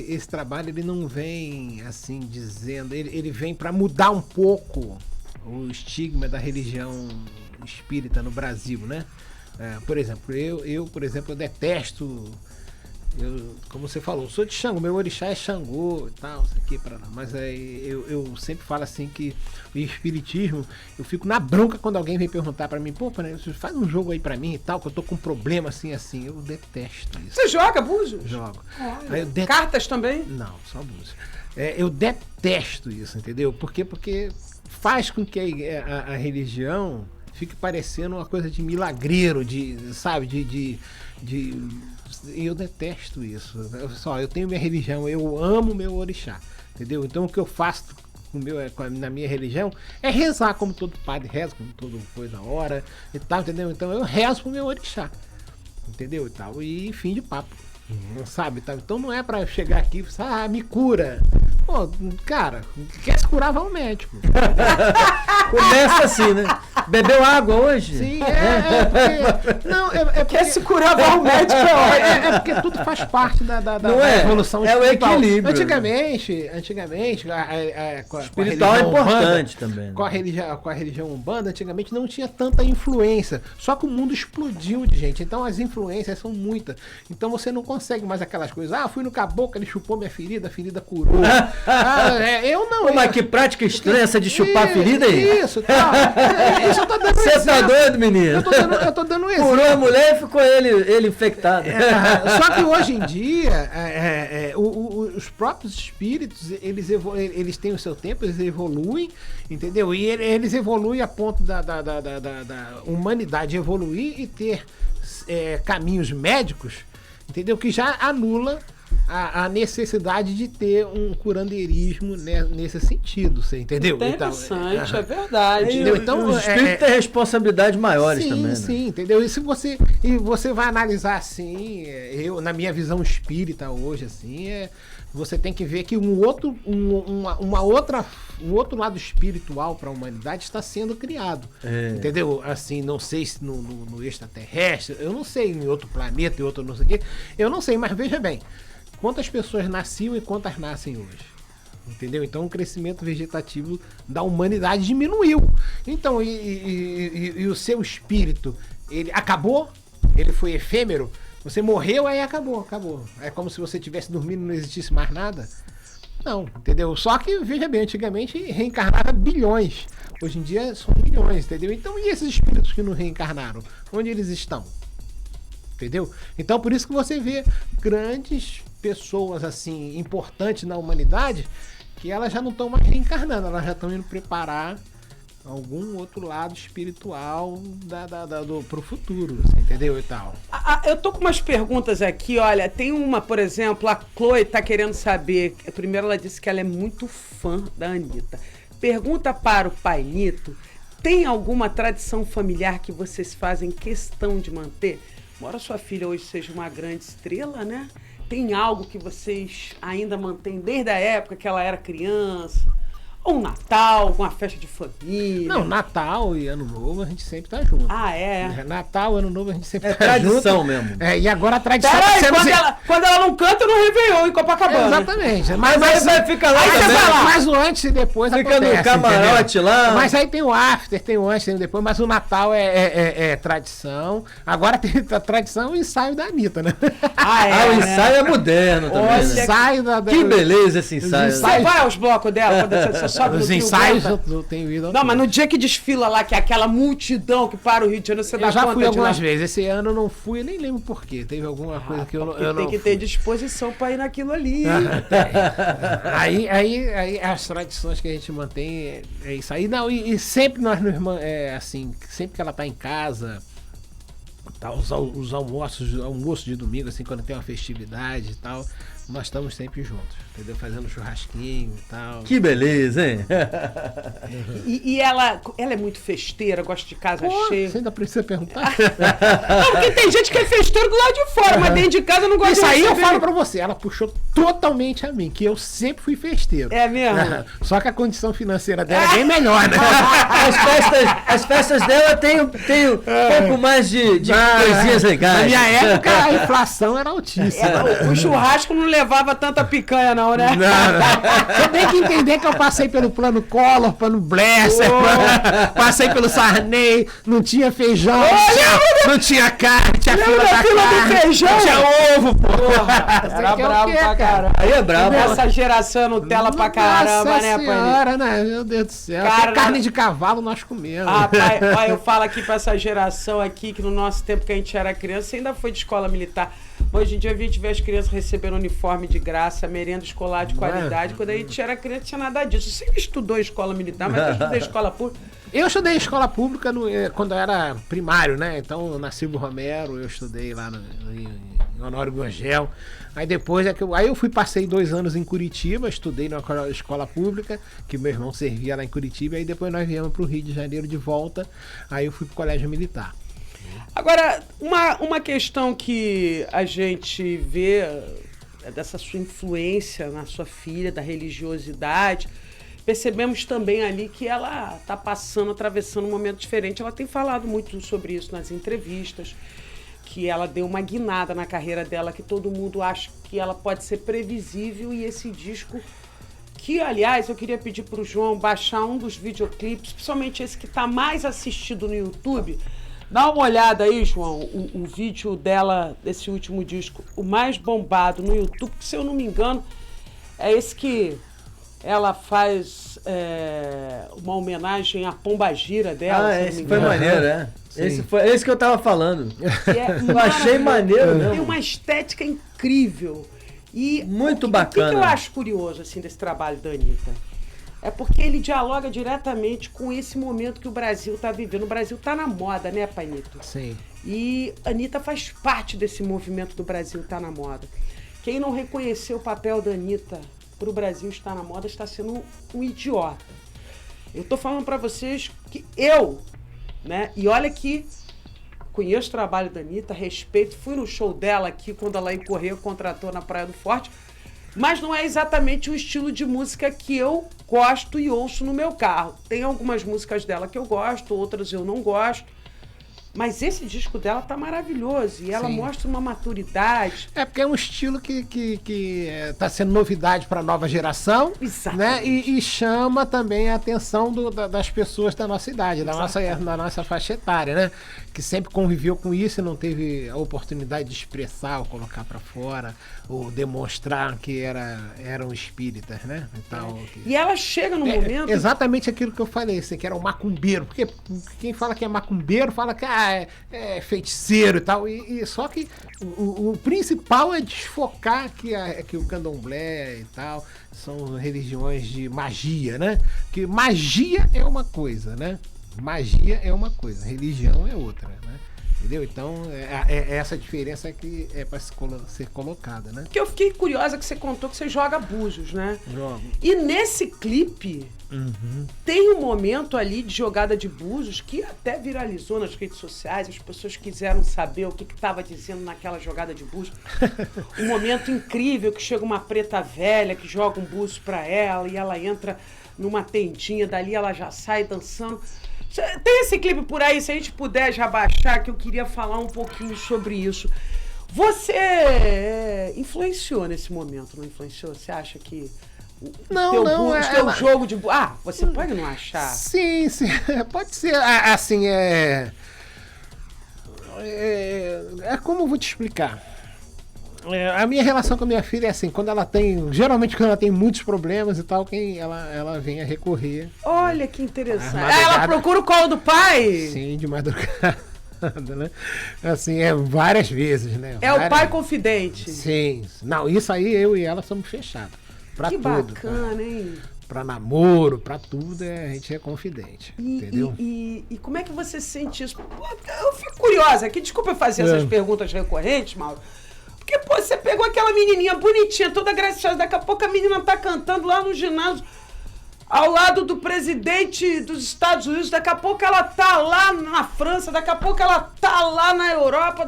esse trabalho ele não vem assim dizendo, ele vem para mudar um pouco o estigma da religião espírita no Brasil, né? Por exemplo, eu detesto, como você falou, sou de Xangô, meu orixá é Xangô e tal, isso aqui, mas eu sempre falo assim que o espiritismo, eu fico na bronca quando alguém vem perguntar pra mim, pô, faz um jogo aí pra mim e tal, que eu tô com um problema assim, eu detesto isso. Você joga Búzios? Jogo. Cartas também? Não, só Búzios. Eu detesto isso, entendeu? Porque faz com que a religião fique parecendo uma coisa de milagreiro, sabe, e eu detesto isso. Eu tenho minha religião, eu amo meu orixá, entendeu? Então o que eu faço na minha religião é rezar como todo padre reza, como todo coisa da hora e tal, entendeu? Então eu rezo pro meu orixá, entendeu? E tal, e fim de papo, sabe? Tá? Então não é pra chegar aqui e falar, me cura. Pô, cara, quer se curar, vai ao médico. Começa assim, né? Bebeu água hoje? Sim, porque... Não, porque... Quer se curar, vai ao médico. É porque tudo faz parte da evolução espiritual. É o equilíbrio. Antigamente espiritual é importante também. Com a religião Umbanda, antigamente não tinha tanta influência. Só que o mundo explodiu de gente. Então as influências são muitas. Então você não consegue mais aquelas coisas. Fui no caboclo, ele chupou minha ferida, a ferida curou. Eu não. Pô, mas que prática estranha essa de chupar a ferida aí. Isso, tá. Isso eu tô dando Você tá doido, menino? Eu tô dando um exemplo. Curou a mulher e ficou ele infectado. Só que hoje em dia, os próprios espíritos, eles têm o seu tempo, eles evoluem, entendeu? E eles evoluem a ponto da humanidade evoluir e ter caminhos médicos, entendeu? Que já anula a necessidade de ter um curandeirismo nesse sentido, você entendeu? Interessante, é verdade. Entendeu? Então, o espírito tem responsabilidades maiores sim, também, né? Sim, entendeu? E se você vai analisar assim, na minha visão espírita hoje, assim, você tem que ver que um outro lado espiritual para a humanidade está sendo criado, entendeu? Assim, não sei se no extraterrestre, eu não sei, em outro planeta, em outro não sei o quê, eu não sei, mas veja bem, quantas pessoas nasciam e quantas nascem hoje? Entendeu? Então o crescimento vegetativo da humanidade diminuiu. Então, e o seu espírito, ele acabou? Ele foi efêmero? Você morreu, aí acabou. É como se você estivesse dormindo e não existisse mais nada. Não, entendeu? Só que, veja bem, antigamente reencarnava bilhões. Hoje em dia são milhões, entendeu? Então, e esses espíritos que não reencarnaram? Onde eles estão? Entendeu? Então, por isso que você vê grandes pessoas, assim, importantes na humanidade, que elas já não estão mais reencarnando, elas já estão indo preparar algum outro lado espiritual pro futuro, entendeu? E tal. Eu tô com umas perguntas aqui, olha, tem uma, por exemplo, a Chloe tá querendo saber, primeiro ela disse que ela é muito fã da Anitta. Pergunta para o Pai Nito, tem alguma tradição familiar que vocês fazem questão de manter? Embora sua filha hoje seja uma grande estrela, né? Tem algo que vocês ainda mantêm desde a época que ela era criança? Ou um Natal, uma festa de família? Não, Natal e Ano Novo a gente sempre tá junto. Ah, é? Natal, Ano Novo a gente sempre É tá junto. tradição mesmo. E agora a tradição... Peraí, tá sendo quando ela não canta, eu não Réveillon em Copacabana. Exatamente. Mas aí vai ficar lá aí também. você vai lá. Mas o antes e depois Fica acontece, no camarote entendeu? lá. Mas aí tem o after, tem o antes, tem o depois, mas o Natal é tradição. Agora tem a tradição e o ensaio da Anitta, né? O ensaio é moderno também. Olha, né? ensaio Que beleza esse ensaio. Os Você vai aos blocos dela? Quando você sobe no Os trio, ensaios canta? eu tenho ido. Não, mas no dia que desfila lá, que é aquela multidão que para o Rio de Janeiro, você dá eu já conta fui de algumas lá? vezes. Esse ano eu não fui, eu nem lembro por quê. Teve alguma coisa que eu Porque não tem que fui. ter disposição para ir naquilo ali. Aí as tradições que a gente mantém é isso aí. Não, e sempre nós, assim, sempre que ela tá em casa, tá, os almoços de domingo, assim, quando tem uma festividade e tal, nós estamos sempre juntos, entendeu? Fazendo churrasquinho e tal. Que beleza, hein? E ela é muito festeira, gosta de casa cheia. Você ainda precisa perguntar? Não, porque tem gente que é festeiro do lado de fora, mas dentro de casa não gosta Isso de aí eu receber. falo pra você, ela puxou totalmente a mim, que eu sempre fui festeiro. É mesmo? Só que a condição financeira dela é bem melhor, né? As festas dela tem um pouco mais de coisinhas legais. Na minha época, a inflação era altíssima. O churrasco não levava tanta picanha, não, né? Você tem que entender que eu passei pelo plano Collor, plano Blesser, passei pelo Sarney, não tinha feijão, não tinha carne, tinha fila da fila do carne, feijão? não tinha ovo, pô. Era bravo pra caramba. Aí é brabo. Essa geração é Nutella pra caramba, Nossa né, Pani? senhora, né? Meu Deus do céu. Cara, Até carne de cavalo nós comemos. Rapaz, olha, eu falo aqui pra essa geração aqui, que no nosso tempo que a gente era criança, ainda foi de escola militar. Hoje em dia a gente vê as crianças recebendo uniforme de graça, merenda escolar de qualidade. Quando a gente era criança, não tinha nada disso. Você estudou em escola militar, mas eu estudei escola pública. Eu estudei escola pública quando eu era primário, né? Então, na Silvio Romero, eu estudei lá em Honório Gurgel. Aí depois aí eu passei 2 anos em Curitiba, estudei na escola pública, que meu irmão servia lá em Curitiba, aí depois nós viemos pro Rio de Janeiro de volta, aí eu fui pro colégio militar. Agora, uma questão que a gente vê é dessa sua influência na sua filha, da religiosidade. Percebemos também ali que ela está atravessando um momento diferente. Ela tem falado muito sobre isso nas entrevistas, que ela deu uma guinada na carreira dela, que todo mundo acha que ela pode ser previsível, e esse disco, que aliás eu queria pedir para o João baixar um dos videoclipes, principalmente esse que está mais assistido no YouTube. Dá uma olhada aí, João, o vídeo dela, desse último disco, o mais bombado no YouTube, que, se eu não me engano, é esse que ela faz uma homenagem à Pombagira dela. Esse foi maneiro, né? Esse que eu tava falando. Eu achei maneiro mesmo. Tem uma estética incrível. E muito o bacana. que eu acho curioso assim, desse trabalho da Anitta? É porque ele dialoga diretamente com esse momento que o Brasil está vivendo. O Brasil está na moda, né, Painito? Sim. E a Anitta faz parte desse movimento do Brasil estar na moda. Quem não reconheceu o papel da Anitta para o Brasil estar na moda está sendo um idiota. Eu tô falando para vocês que eu, né, e olha que conheço o trabalho da Anitta, respeito, fui no show dela aqui quando ela ia correr, contratou na Praia do Forte, mas não é exatamente o estilo de música que eu gosto e ouço no meu carro. Tem algumas músicas dela que eu gosto, outras eu não gosto, Mas esse disco dela tá maravilhoso. E ela Sim. mostra uma maturidade. É porque é um estilo que tá sendo novidade para a nova geração, né? Exatamente. E chama também a atenção das pessoas da nossa idade, da nossa faixa etária, né? Que sempre conviveu com isso e não teve a oportunidade de expressar, ou colocar para fora, ou demonstrar que eram espíritas, né? Então, E ela chega no momento. exatamente aquilo que eu falei, assim, que era um macumbeiro. Porque quem fala que é macumbeiro fala que é feiticeiro e tal. Só que o principal é desfocar que o candomblé e tal são religiões de magia, né? Que magia é uma coisa, né? Magia é uma coisa, religião é outra, né? Entendeu? Então, essa diferença que é para ser colocada, né? Que eu fiquei curiosa que você contou que você joga búzios, né? Jogo. E nesse clipe tem um momento ali de jogada de búzios que até viralizou nas redes sociais, as pessoas quiseram saber o que estava dizendo naquela jogada de búzios. Um momento incrível que chega uma preta velha que joga um búzio para ela e ela entra numa tendinha, dali ela já sai dançando. Tem esse clipe por aí, se a gente puder já baixar, que eu queria falar um pouquinho sobre isso. Você influenciou nesse momento, não influenciou? Você acha que o teu jogo de... Ah, você pode não achar? Sim, pode ser. Assim, é como eu vou te explicar. A minha relação com a minha filha é assim, geralmente quando ela tem muitos problemas e tal, ela vem a recorrer. Olha que interessante. Madrugada. Ela procura o colo do pai? Sim, de madrugada, né? Assim, várias vezes, né? É o pai confidente. Sim. Não, isso aí eu e ela somos fechados. Pra Que tudo. bacana, hein? Pra namoro, pra tudo, a gente é confidente. Entendeu? E como é que você sente isso? Pô, eu fico curiosa aqui, desculpa eu fazer essas perguntas recorrentes, Mauro. Porque, pô, você pegou aquela menininha bonitinha, toda graciosa, daqui a pouco a menina tá cantando lá no ginásio, ao lado do presidente dos Estados Unidos, daqui a pouco ela tá lá na França, daqui a pouco ela tá lá na Europa,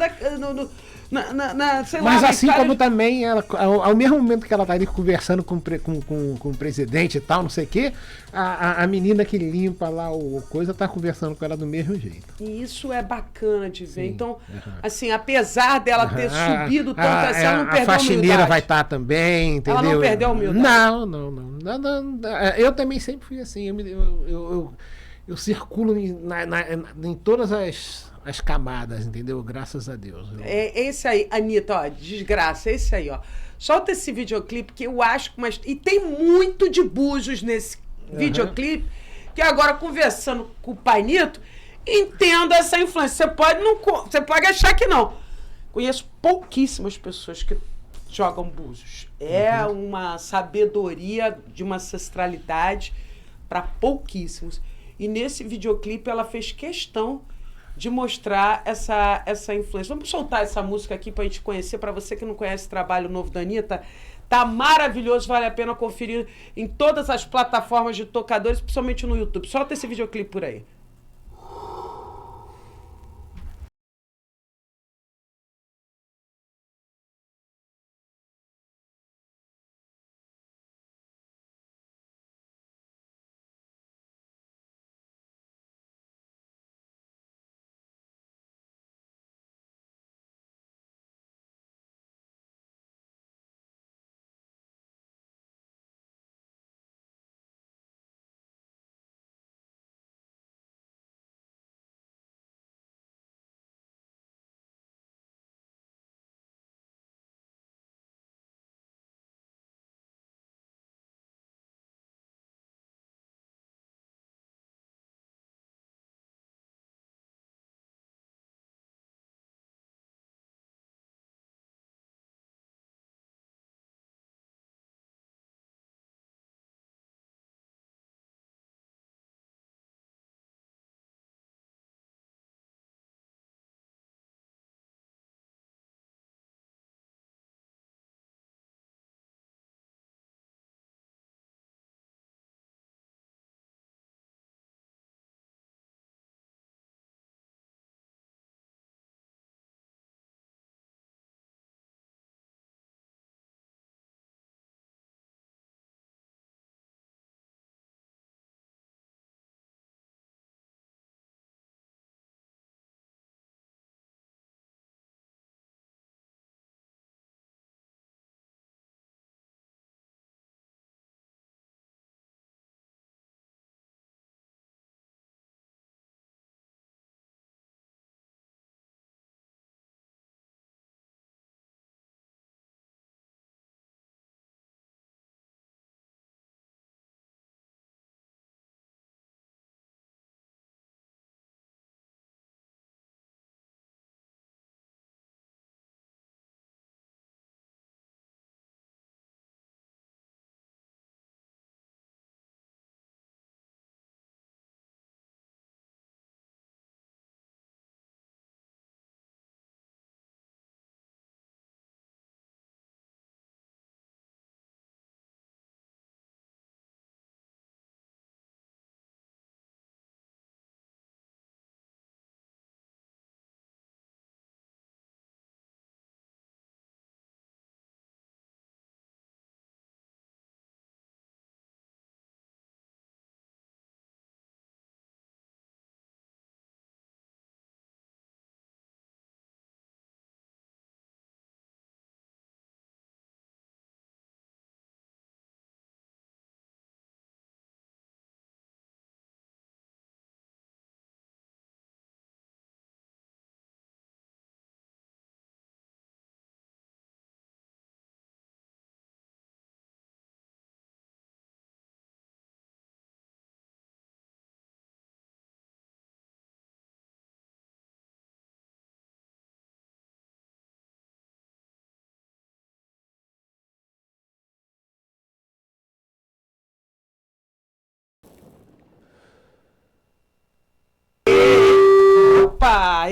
sei lá, mas na assim Itália. como também, ela, ao mesmo momento que ela tá ali conversando com o presidente e tal, não sei o quê, a menina que limpa lá o coisa tá conversando com ela do mesmo jeito. E isso é bacana de ver. Sim. Então, assim, apesar dela ter subido tanto assim, ela não perdeu a faxineira humildade. vai estar também, entendeu? Ela não perdeu a humildade. Não. Eu também sempre fui assim. Eu circulo em todas as camadas, entendeu? Graças a Deus. É esse aí, Anitta, ó, desgraça, esse aí, ó. Solta esse videoclipe que eu acho que... E tem muito de Búzios nesse videoclipe, que agora, conversando com o Pai Nito, entendo essa influência. Você pode achar que não. Conheço pouquíssimas pessoas que jogam Búzios. É uma sabedoria de uma ancestralidade para pouquíssimos. E nesse videoclipe ela fez questão de mostrar essa influência. Vamos soltar essa música aqui pra gente conhecer, para você que não conhece o trabalho novo da Anitta. Tá maravilhoso, vale a pena conferir em todas as plataformas de tocadores, principalmente no YouTube. Solta esse videoclipe por aí.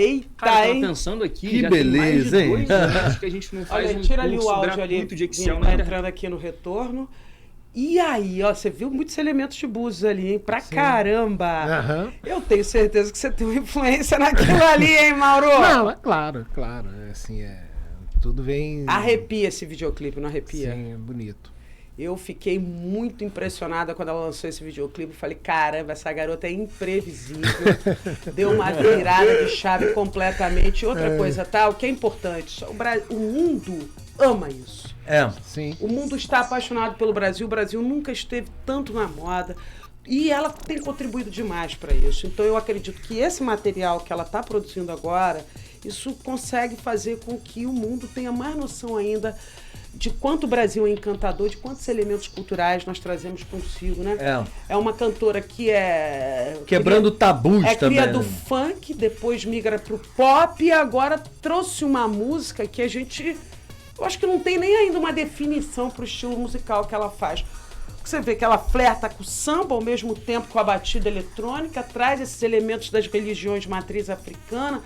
eita, Cara, eu hein? tava pensando aqui, Que já beleza, tem mais de 2 hein? anos que a gente não faz Olha, um tira ali curso o áudio gratuito ali, de Excel tá na internet. entrando aqui no retorno. E aí, ó, você viu muitos elementos de Búzios ali, hein? Pra caramba! Aham. Eu tenho certeza que você tem uma influência naquilo ali, hein, Mauro? Não, é claro. Assim, tudo vem... Arrepia esse videoclipe, não arrepia? Sim, é bonito. Eu fiquei muito impressionada quando ela lançou esse videoclipe. Falei, caramba, essa garota é imprevisível. Deu uma virada de chave completamente. Outra coisa, tá? O que é importante, o mundo ama isso. Sim. O mundo está apaixonado pelo Brasil. O Brasil nunca esteve tanto na moda. E ela tem contribuído demais para isso. Então eu acredito que esse material que ela está produzindo agora, isso consegue fazer com que o mundo tenha mais noção ainda de quanto o Brasil é encantador, de quantos elementos culturais nós trazemos consigo, né? É uma cantora que é... Quebrando tabus é também. cria do né? funk, depois migra pro pop e agora trouxe uma música que a gente... Eu acho que não tem nem ainda uma definição pro estilo musical que ela faz. Você vê que ela flerta com o samba ao mesmo tempo com a batida eletrônica, traz esses elementos das religiões de matriz africana,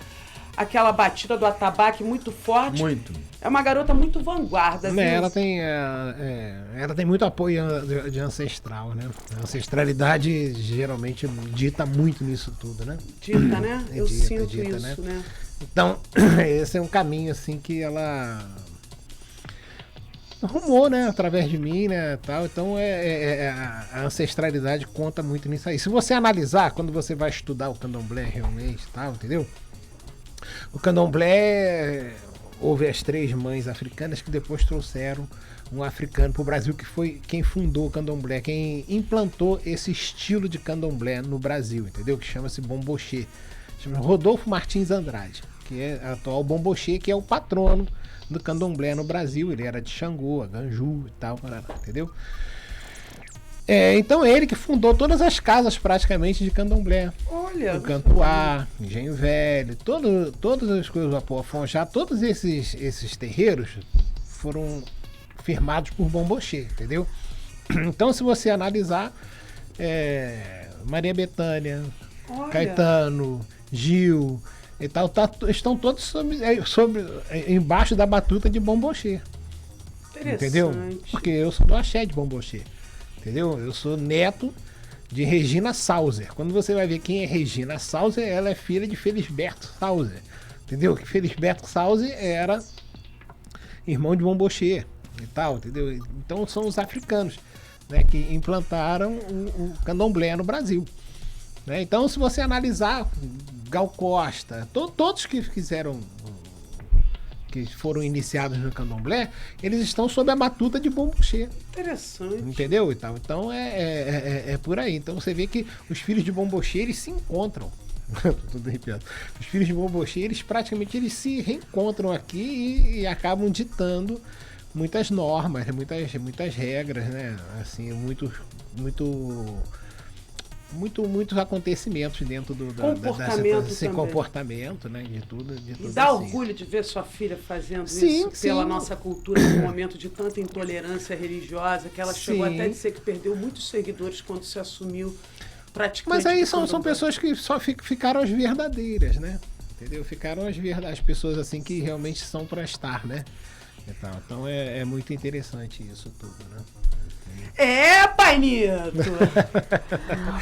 aquela batida do atabaque muito forte. Muito. É uma garota muito vanguarda. Viu? Ela tem muito apoio de ancestral, né? A ancestralidade geralmente dita muito nisso tudo, né? Dita, né? Eu sinto dita, isso, né? Então, esse é um caminho assim que ela arrumou, né? Através de mim, né? Tal. Então a ancestralidade conta muito nisso aí. Se você analisar, quando você vai estudar o candomblé realmente, tal, entendeu? O candomblé, houve as 3 mães africanas que depois trouxeram um africano para o Brasil, que foi quem fundou o candomblé, quem implantou esse estilo de candomblé no Brasil, entendeu? Que chama-se bombochê. Chama Rodolfo Martins Andrade, que é atual bombochê, que é o patrono do candomblé no Brasil. Ele era de Xangô, Ganju e tal, entendeu? Então ele que fundou todas as casas praticamente de candomblé. Olha. O Cantuá, Engenho Velho, todas as coisas, o Afonjá, todos esses terreiros foram firmados por bombochê, entendeu? Então, se você analisar, Maria Bethânia, Olha. Caetano, Gil e tal, estão todos embaixo da batuta de bombochê. Entendeu? Porque eu sou do axé de bombochê. Entendeu? Eu sou neto de Regina Sauser. Quando você vai ver quem é Regina Sauser, ela é filha de Felisberto Sauser. Entendeu? Que Felisberto Sauser era irmão de bombochê e tal, entendeu? Então são os africanos, né, que implantaram o candomblé no Brasil. Né? Então, se você analisar Gal Costa, todos que fizeram, que foram iniciados no candomblé, eles estão sob a batuta de bombochê. Interessante. Entendeu? Então é por aí. Então você vê que os filhos de bombochê, eles se encontram. Tudo arrepiado. Os filhos de bombochê, eles praticamente se reencontram aqui e acabam ditando muitas normas, muitas regras, né? Assim, muitos acontecimentos dentro desse comportamento, né? De tudo E assim. dá orgulho de ver sua filha fazendo Sim, isso pela sim. nossa cultura num momento de tanta intolerância religiosa, que ela chegou Sim. até a dizer que perdeu muitos seguidores quando se assumiu praticante. Mas aí do são candomblé. pessoas que só ficaram as verdadeiras, né? Entendeu? Ficaram as pessoas assim que realmente são para estar, né? Então é muito interessante isso tudo, né? É, pai Nito!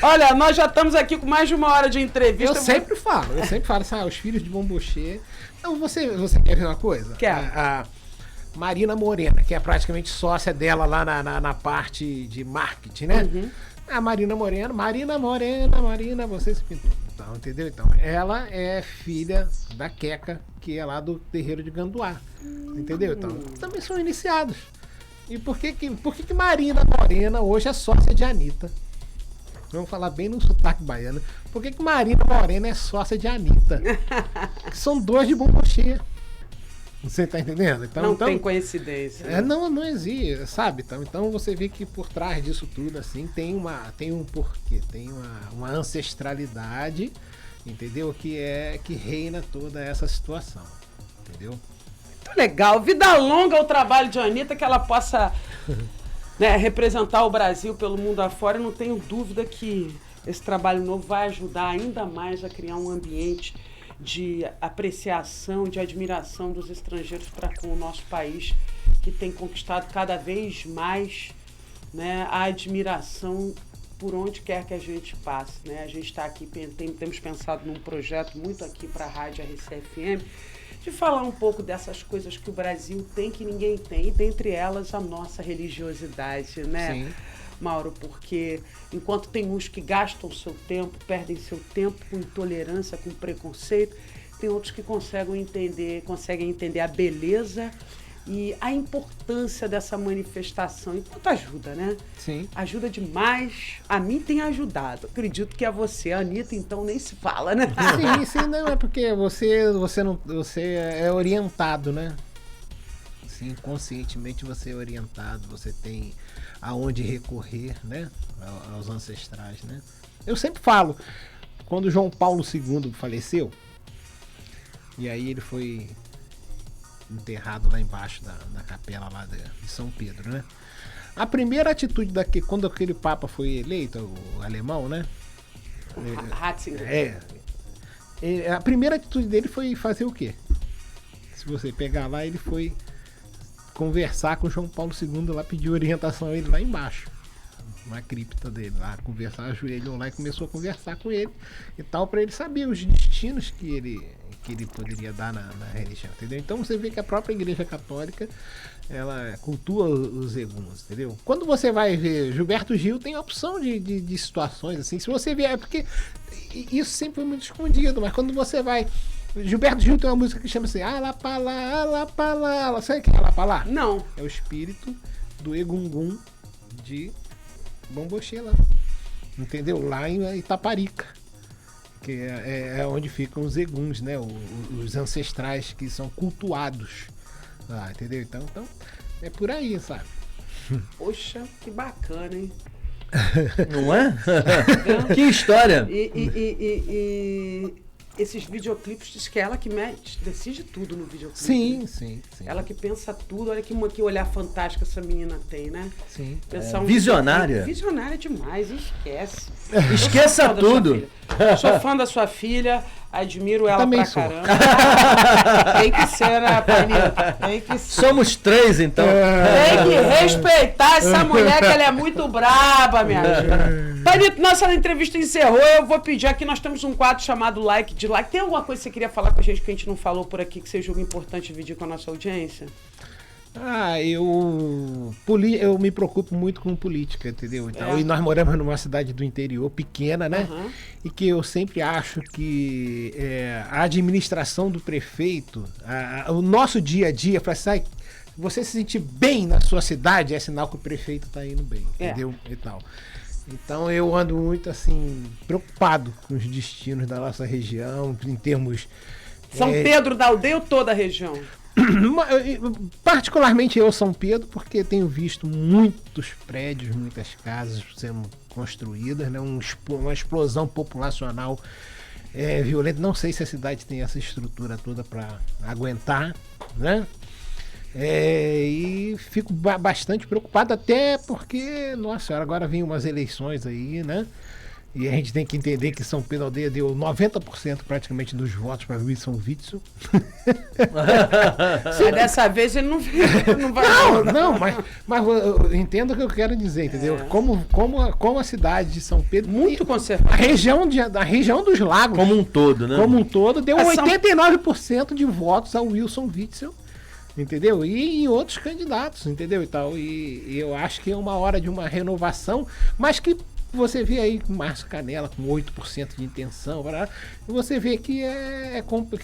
Olha, nós já estamos aqui com mais de 1 hora de entrevista. Eu sempre falo assim, os filhos de bombochê. Então você quer ver uma coisa? Quero. A Marina Morena, que é praticamente sócia dela lá na parte de marketing, né? Uhum. A Marina Morena, você se pintou. Então, entendeu? Então, ela é filha da Queca, que é lá do terreiro de Ganduá. Entendeu? Então, também são iniciados. E por que Marina Morena hoje é sócia de Anitta? Vamos falar bem no sotaque baiano. Por que Marina Morena é sócia de Anitta? Que são 2 de bombochê. Você tá entendendo? Então, Não tem coincidência. Não existe, sabe? Então você vê que por trás disso tudo assim tem um porquê, tem uma ancestralidade, entendeu? Que reina toda essa situação, entendeu? Muito legal. Vida longa ao trabalho de Anitta, que ela possa representar o Brasil pelo mundo afora. Eu não tenho dúvida que esse trabalho novo vai ajudar ainda mais a criar um ambiente de apreciação, de admiração dos estrangeiros para com o nosso país, que tem conquistado cada vez mais, né, a admiração por onde quer que a gente passe, né? A gente está aqui, temos pensado num projeto muito aqui para a Rádio RCFM, de falar um pouco dessas coisas que o Brasil tem que ninguém tem, e dentre elas a nossa religiosidade, né? Sim. Mauro, porque enquanto tem uns que gastam seu tempo, perdem seu tempo com intolerância, com preconceito, tem outros que conseguem entender a beleza e a importância dessa manifestação. E quanto ajuda, né? Sim. Ajuda demais. A mim tem ajudado. Acredito que a você, a Anitta, então nem se fala, né? Sim, não, é porque você é orientado, né? Assim, conscientemente você é orientado, você tem aonde recorrer, né? Aos ancestrais, né? Eu sempre falo, quando João Paulo II faleceu, e aí ele foi enterrado lá embaixo da capela lá de São Pedro, né? A primeira atitude quando aquele Papa foi eleito, o alemão, né? Ratzinger. A primeira atitude dele foi fazer o quê? Se você pegar lá, ele foi conversar com João Paulo II lá, pediu orientação a ele lá embaixo, na cripta dele lá, conversar, ajoelhou lá e começou a conversar com ele e tal, para ele saber os destinos que ele poderia dar na religião, entendeu? Então você vê que a própria Igreja Católica, ela cultua os eguns, entendeu? Quando você vai ver Gilberto Gil, tem opção de situações assim, se você ver, é porque isso sempre foi muito escondido, mas quando você vai, Gilberto Gil tem uma música que chama assim, Alapalá, Alapalá, sabe o que é Alapalá? Não. É o espírito do Egungun de Bombochê lá, entendeu? Lá em Itaparica, que é onde ficam os eguns, né? Os ancestrais que são cultuados lá, entendeu? Então é por aí, sabe? Poxa, que bacana, hein? Não é? Que história! E esses videoclipes, diz que é ela que decide tudo no videoclipe. Sim. Ela que pensa tudo. Olha que olhar fantástico essa menina tem, né? Sim. Pensar Visionária. Visionária demais, esquece. Esqueça tudo. Sou fã da sua filha, admiro ela também pra sou. caramba. Tem que ser, né, Panita? Tem que ser. Somos três, então. Tem que respeitar essa mulher, que ela é muito braba, minha gente. Panito, nossa entrevista encerrou. Eu vou pedir aqui, nós temos um quadro chamado Like de Like. Tem alguma coisa que você queria falar com a gente que a gente não falou por aqui, que você julga importante dividir com a nossa audiência? Eu me preocupo muito com política, entendeu? Então, É. E nós moramos numa cidade do interior pequena, né? Uhum. E que eu sempre acho que a administração do prefeito, o nosso dia a dia, para você se sentir bem na sua cidade, é sinal que o prefeito está indo bem, entendeu? E tal. Então eu ando muito assim, preocupado com os destinos da nossa região, em termos. São Pedro da Aldeia ou toda a região? Particularmente eu, São Pedro, porque tenho visto muitos prédios, muitas casas sendo construídas, né? Uma explosão populacional violenta. Não sei se a cidade tem essa estrutura toda para aguentar, né? E fico bastante preocupado, até porque, nossa senhora, agora vem umas eleições aí, né? E a gente tem que entender que São Pedro Aldeia deu 90% praticamente dos votos para Wilson Witzel. Mas dessa vez ele não vai. Não, mas eu entendo o que eu quero dizer, entendeu? Como a cidade de São Pedro. Muito a conservador. região dos lagos. Como um todo, né? Como um todo, deu A São- 89% de votos ao Wilson Witzel, entendeu? E em outros candidatos, entendeu? E eu acho que é uma hora de uma renovação, mas que você vê aí com Márcio Canela com 8% de intenção, e você vê que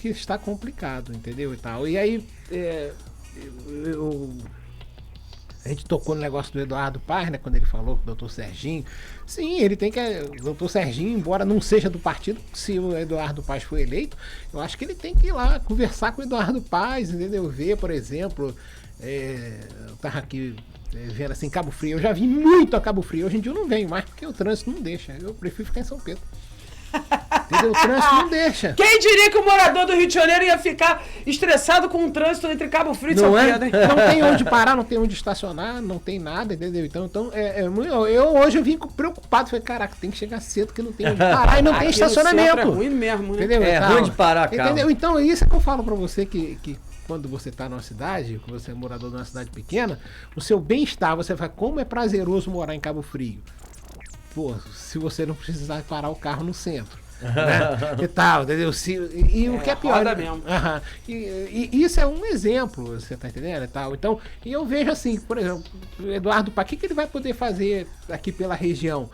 que está complicado, entendeu? E aí a gente tocou no negócio do Eduardo Paz, né? Quando ele falou com o doutor Serginho. Sim, ele tem que. O doutor Serginho, embora não seja do partido, se o Eduardo Paz for eleito, eu acho que ele tem que ir lá conversar com o Eduardo Paz, entendeu? Ver, por exemplo, eu tava aqui vendo assim, Cabo Frio. Eu já vim muito a Cabo Frio. Hoje em dia eu não venho mais, porque o trânsito não deixa. Eu prefiro ficar em São Pedro. Entendeu? O trânsito não deixa. Quem diria que o morador do Rio de Janeiro ia ficar estressado com o trânsito entre Cabo Frio e Não São é? Pedro, hein? Não tem onde parar, não tem onde estacionar, não tem nada, entendeu? Então eu hoje eu vim preocupado. Falei, caraca, tem que chegar cedo que não tem onde parar e não tem Aqui no centro estacionamento. É ruim mesmo, né? Entendeu? É Então, ruim de parar carro. entendeu? Então, isso é que eu falo pra você que quando você tá numa cidade, quando você é morador de uma cidade pequena, o seu bem-estar, você fala, como é prazeroso morar em Cabo Frio. Pô, se você não precisar parar o carro no centro. Né? E tal, entendeu? E o que é pior. roda mesmo. Aham. E isso é um exemplo, você tá entendendo? E tal. Então, e eu vejo assim, por exemplo, o Eduardo Paes, o que ele vai poder fazer aqui pela região?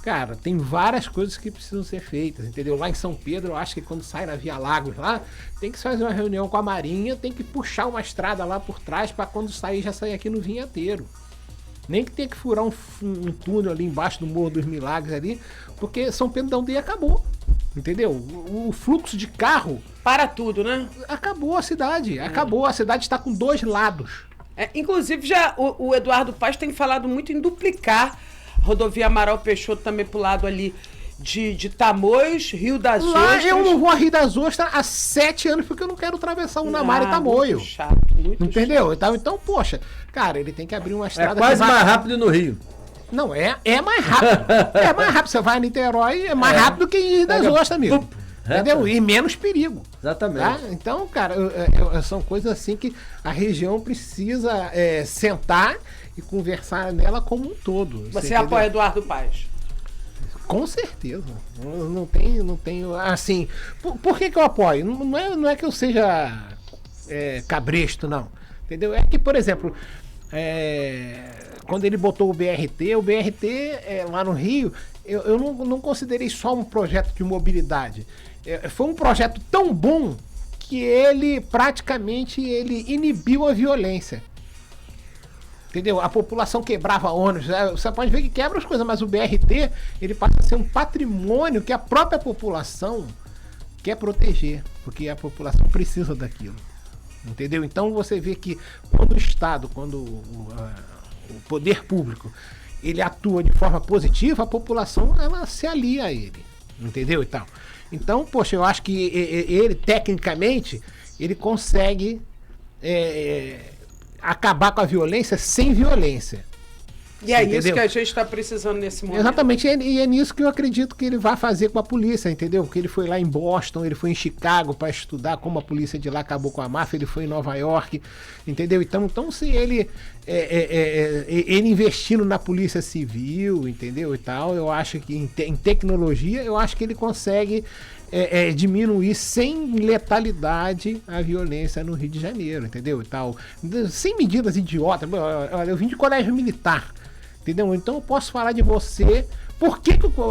Cara, tem várias coisas que precisam ser feitas, entendeu? Lá em São Pedro, eu acho que quando sai na Via Lagos lá, tem que fazer uma reunião com a Marinha, tem que puxar uma estrada lá por trás para quando sair, já sair aqui no Vinheteiro. Nem que tenha que furar um túnel ali embaixo do Morro dos Milagres ali, porque São Pedro da Aldeia acabou, entendeu? O fluxo de carro Para tudo, né? acabou a cidade, acabou. A cidade está com dois lados. Inclusive, já o Eduardo Paes tem falado muito em duplicar a rodovia Amaral Peixoto também pro lado ali de Tamoios, Rio das Lá Ostras. eu não vou a Rio das Ostras há 7 anos porque eu não quero atravessar o Namar e Tamoio. Muito chato, muito Entendeu? Então, poxa, cara, ele tem que abrir uma É estrada. quase que vai- mais rápido no Rio. Não, é mais rápido. É mais rápido. Você vai a Niterói, é mais rápido que em Rio das Pega, Ostras, amigo. pup, Entendeu? reto. E menos perigo. Exatamente. Tá? Então, cara, são coisas assim que a região precisa sentar e conversar nela como um todo. Você entendeu? apoia Eduardo Paes? Com certeza. Não tenho. Assim. Por que eu apoio? Não é que eu seja cabresto, não. Entendeu? É que, por exemplo, quando ele botou o BRT lá no Rio, eu não considerei só um projeto de mobilidade. Foi um projeto tão bom que ele praticamente inibiu a violência. Entendeu? A população quebrava ônibus. Você pode ver que quebra as coisas, mas o BRT ele passa a ser um patrimônio que a própria população quer proteger, porque a população precisa daquilo. Entendeu? Então você vê que quando o Estado, quando o poder público, ele atua de forma positiva, a população ela se alia a ele. Entendeu? Então, poxa, eu acho que ele, tecnicamente, ele consegue acabar com a violência sem violência. E é isso Entendeu? que a gente está precisando nesse momento. Exatamente, e é nisso que eu acredito que ele vai fazer com a polícia, entendeu? Porque ele foi lá em Boston, ele foi em Chicago para estudar como a polícia de lá acabou com a máfia, ele foi em Nova York, entendeu? Então se ele investindo na polícia civil, entendeu? E tal, eu acho que em tecnologia, eu acho que ele consegue diminuir sem letalidade a violência no Rio de Janeiro, entendeu? E tal, sem medidas idiotas. Olha, eu vim de colégio militar. Entendeu? Então eu posso falar de você.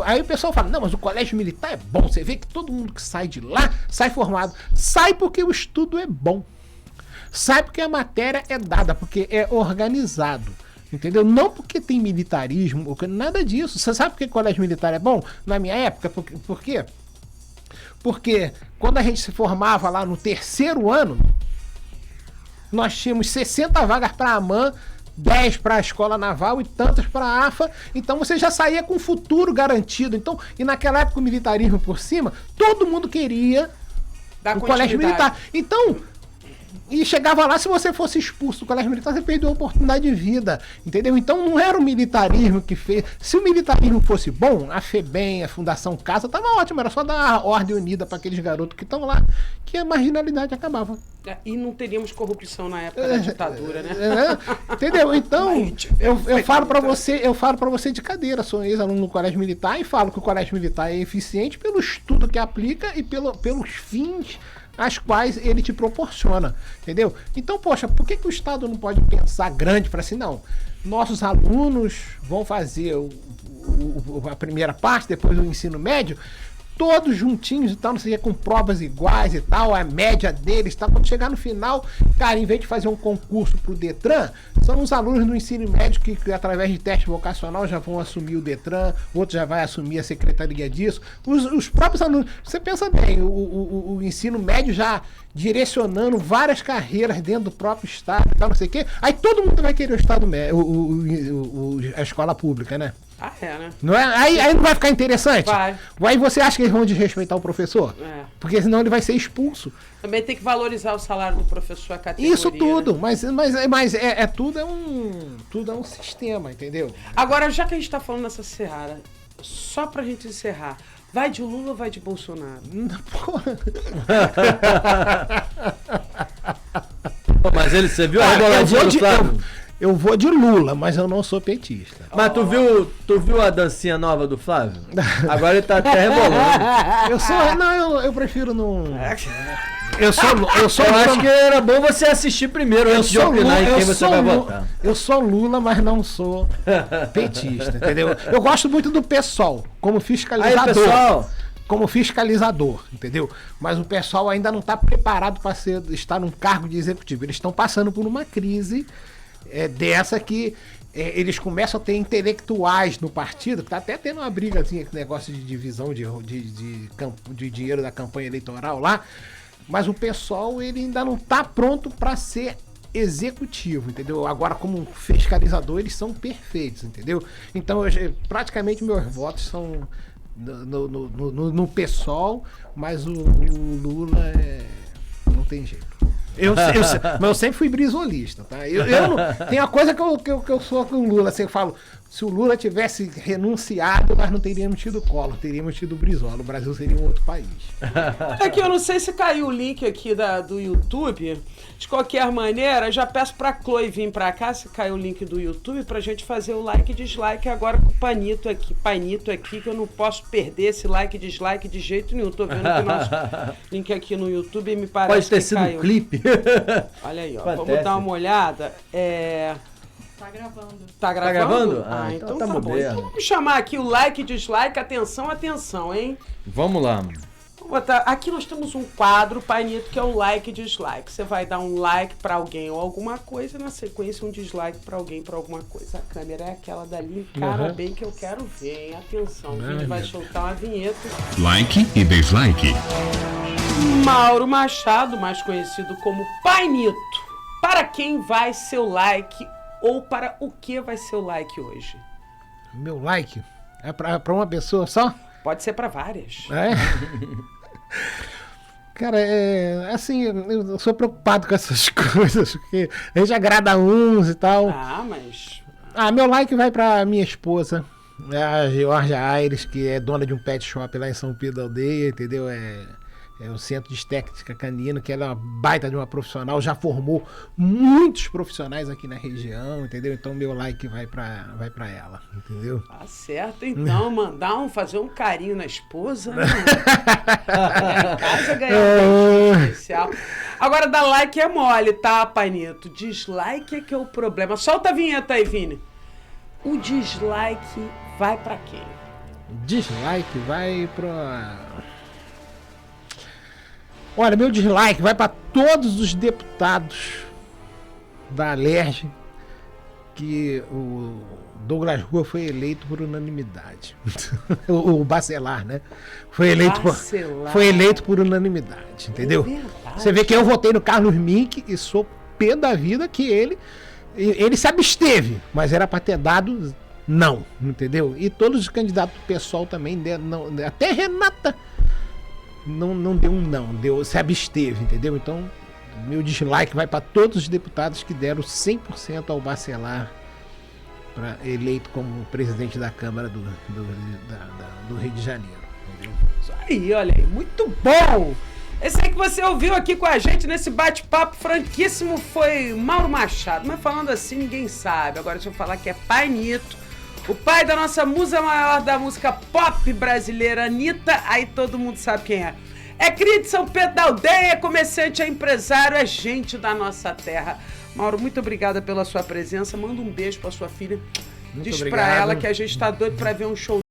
Aí o pessoal fala, não, mas o colégio militar é bom. Você vê que todo mundo que sai de lá sai formado. Sai porque o estudo é bom. Sai porque a matéria é dada, porque é organizado. Entendeu? Não porque tem militarismo, nada disso. Você sabe por que o colégio militar é bom? Na minha época, por quê? Porque quando a gente se formava lá no 3º ano, nós tínhamos 60 vagas para a AMAN, 10 para a escola naval e tantas para a AFA, então você já saía com o futuro garantido. Então, e naquela época o militarismo por cima, todo mundo queria o colégio militar. Então, e chegava lá, se você fosse expulso do colégio militar, você perdeu a oportunidade de vida, entendeu? Então não era o militarismo que fez. Se o militarismo fosse bom, a FEBEM, a Fundação Casa, tava ótimo, era só dar a ordem unida para aqueles garotos que estão lá, que a marginalidade acabava. E não teríamos corrupção na época da ditadura, né? Entendeu? Então, eu falo para você de cadeira, sou ex-aluno no colégio militar e falo que o colégio militar é eficiente pelo estudo que aplica e pelos fins as quais ele te proporciona, entendeu? Então, poxa, por que o Estado não pode pensar grande para assim, não, nossos alunos vão fazer a primeira parte, depois o ensino médio, todos juntinhos e tal, não sei o que, com provas iguais e tal, a média deles, tá? Quando chegar no final, cara, em vez de fazer um concurso pro Detran, são os alunos do ensino médio que através de teste vocacional já vão assumir o Detran, outros já vai assumir a secretaria disso, os próprios alunos, você pensa bem, o ensino médio já direcionando várias carreiras dentro do próprio estado e tal, não sei o que, aí todo mundo vai querer o estado médio, a escola pública, né? Ah, é, né? Não é? Aí não vai ficar interessante? Vai. Aí você acha que eles vão desrespeitar o professor? É. Porque senão ele vai ser expulso. Também tem que valorizar o salário do professor, a categoria. Isso tudo, né? mas tudo é um sistema, entendeu? Agora, já que a gente tá falando nessa seara, só pra gente encerrar, vai de Lula ou vai de Bolsonaro? Porra. Pô, mas você viu a reboladinha do Flávio? Eu vou de Lula, mas eu não sou petista. Mas tu viu a dancinha nova do Flávio? Agora ele tá até rebolando. Eu prefiro não. Eu acho que era bom você assistir primeiro antes de opinar em quem você vai votar. Eu sou Lula, mas não sou petista, entendeu? Eu gosto muito do PSOL como fiscalizador. Aí, pessoal. Como fiscalizador, entendeu? Mas o pessoal ainda não está preparado para estar num cargo de executivo. Eles estão passando por uma crise dessa que eles começam a ter intelectuais no partido, que tá até tendo uma brigazinha com negócio de divisão de dinheiro da campanha eleitoral lá, mas o pessoal ele ainda não está pronto para ser executivo, entendeu? Agora, como fiscalizador, eles são perfeitos, entendeu? Então, praticamente meus votos são no PSOL, mas o Lula não tem jeito. Mas eu sempre fui brisolista, tá? Tem uma coisa que eu sou com o Lula, assim, eu falo, se o Lula tivesse renunciado, nós não teríamos tido Collor, teríamos tido Brizola, o Brasil seria um outro país. É que eu não sei se caiu o link aqui do YouTube. De qualquer maneira, já peço pra Chloe vir pra cá, se caiu o link do YouTube, pra gente fazer o like e dislike agora com o Panito aqui, que eu não posso perder esse like e dislike de jeito nenhum. Tô vendo que o nosso link aqui no YouTube me parece Pode ter que sido caiu. Um clipe. Olha aí, ó. Acontece. Vamos dar uma olhada. Tá gravando. Tá gravando? Tá gravando? Ah, então tá tá bom. moderno. Então vamos chamar aqui o like e dislike. Atenção, atenção, hein? Vamos lá. Vou botar... Aqui nós temos um quadro, Panito, que é o like e dislike. Você vai dar um like pra alguém ou alguma coisa, na sequência um dislike pra alguém pra alguma coisa. A câmera é aquela dali, encara bem que eu quero ver, hein? Atenção, o vídeo vai soltar uma vinheta. Like e dislike. Mauro Machado, mais conhecido como Panito. Para quem vai seu like ou para o que vai ser o like hoje? Meu like é pra uma pessoa só? Pode ser para várias. É? Cara, assim, eu sou preocupado com essas coisas, porque a gente agrada uns e tal. Ah, mas... Meu like vai pra minha esposa, a Georgia Aires, que é dona de um pet shop lá em São Pedro da Aldeia, entendeu? É o Centro de Estética Canina, que ela é uma baita de uma profissional, já formou muitos profissionais aqui na região, entendeu? Então meu like vai pra ela, entendeu? Tá certo, então, fazer um carinho na esposa, né? Em casa ganhar um peixe especial. Agora, dar like é mole, tá, Panito? Dislike é que é o problema. Solta a vinheta aí, Vini. O dislike vai pra quem? Dislike vai pra... Olha, meu dislike vai para todos os deputados da Alerj que o Douglas Rua foi eleito por unanimidade. o Bacelar, né? Foi eleito por unanimidade, entendeu? Você vê que eu votei no Carlos Mink e sou pé da vida que ele se absteve, mas era para ter dado não, entendeu? E todos os candidatos do PSOL também, até Renata não deu um não, se absteve, entendeu? Então, meu dislike vai para todos os deputados que deram 100% ao Bacelar eleito como presidente da Câmara do Rio de Janeiro, entendeu? Isso aí, olha aí, muito bom! Esse aí que você ouviu aqui com a gente nesse bate-papo franquíssimo foi Mauro Machado, mas falando assim ninguém sabe. Agora deixa eu falar que é Panito, o pai da nossa musa maior da música pop brasileira, Anitta, aí todo mundo sabe quem é. É cria de São Pedro da Aldeia, comerciante, é empresário, é gente da nossa terra. Mauro, muito obrigada pela sua presença. Manda um beijo pra sua filha. Diz pra ela que a gente tá doido pra ver um show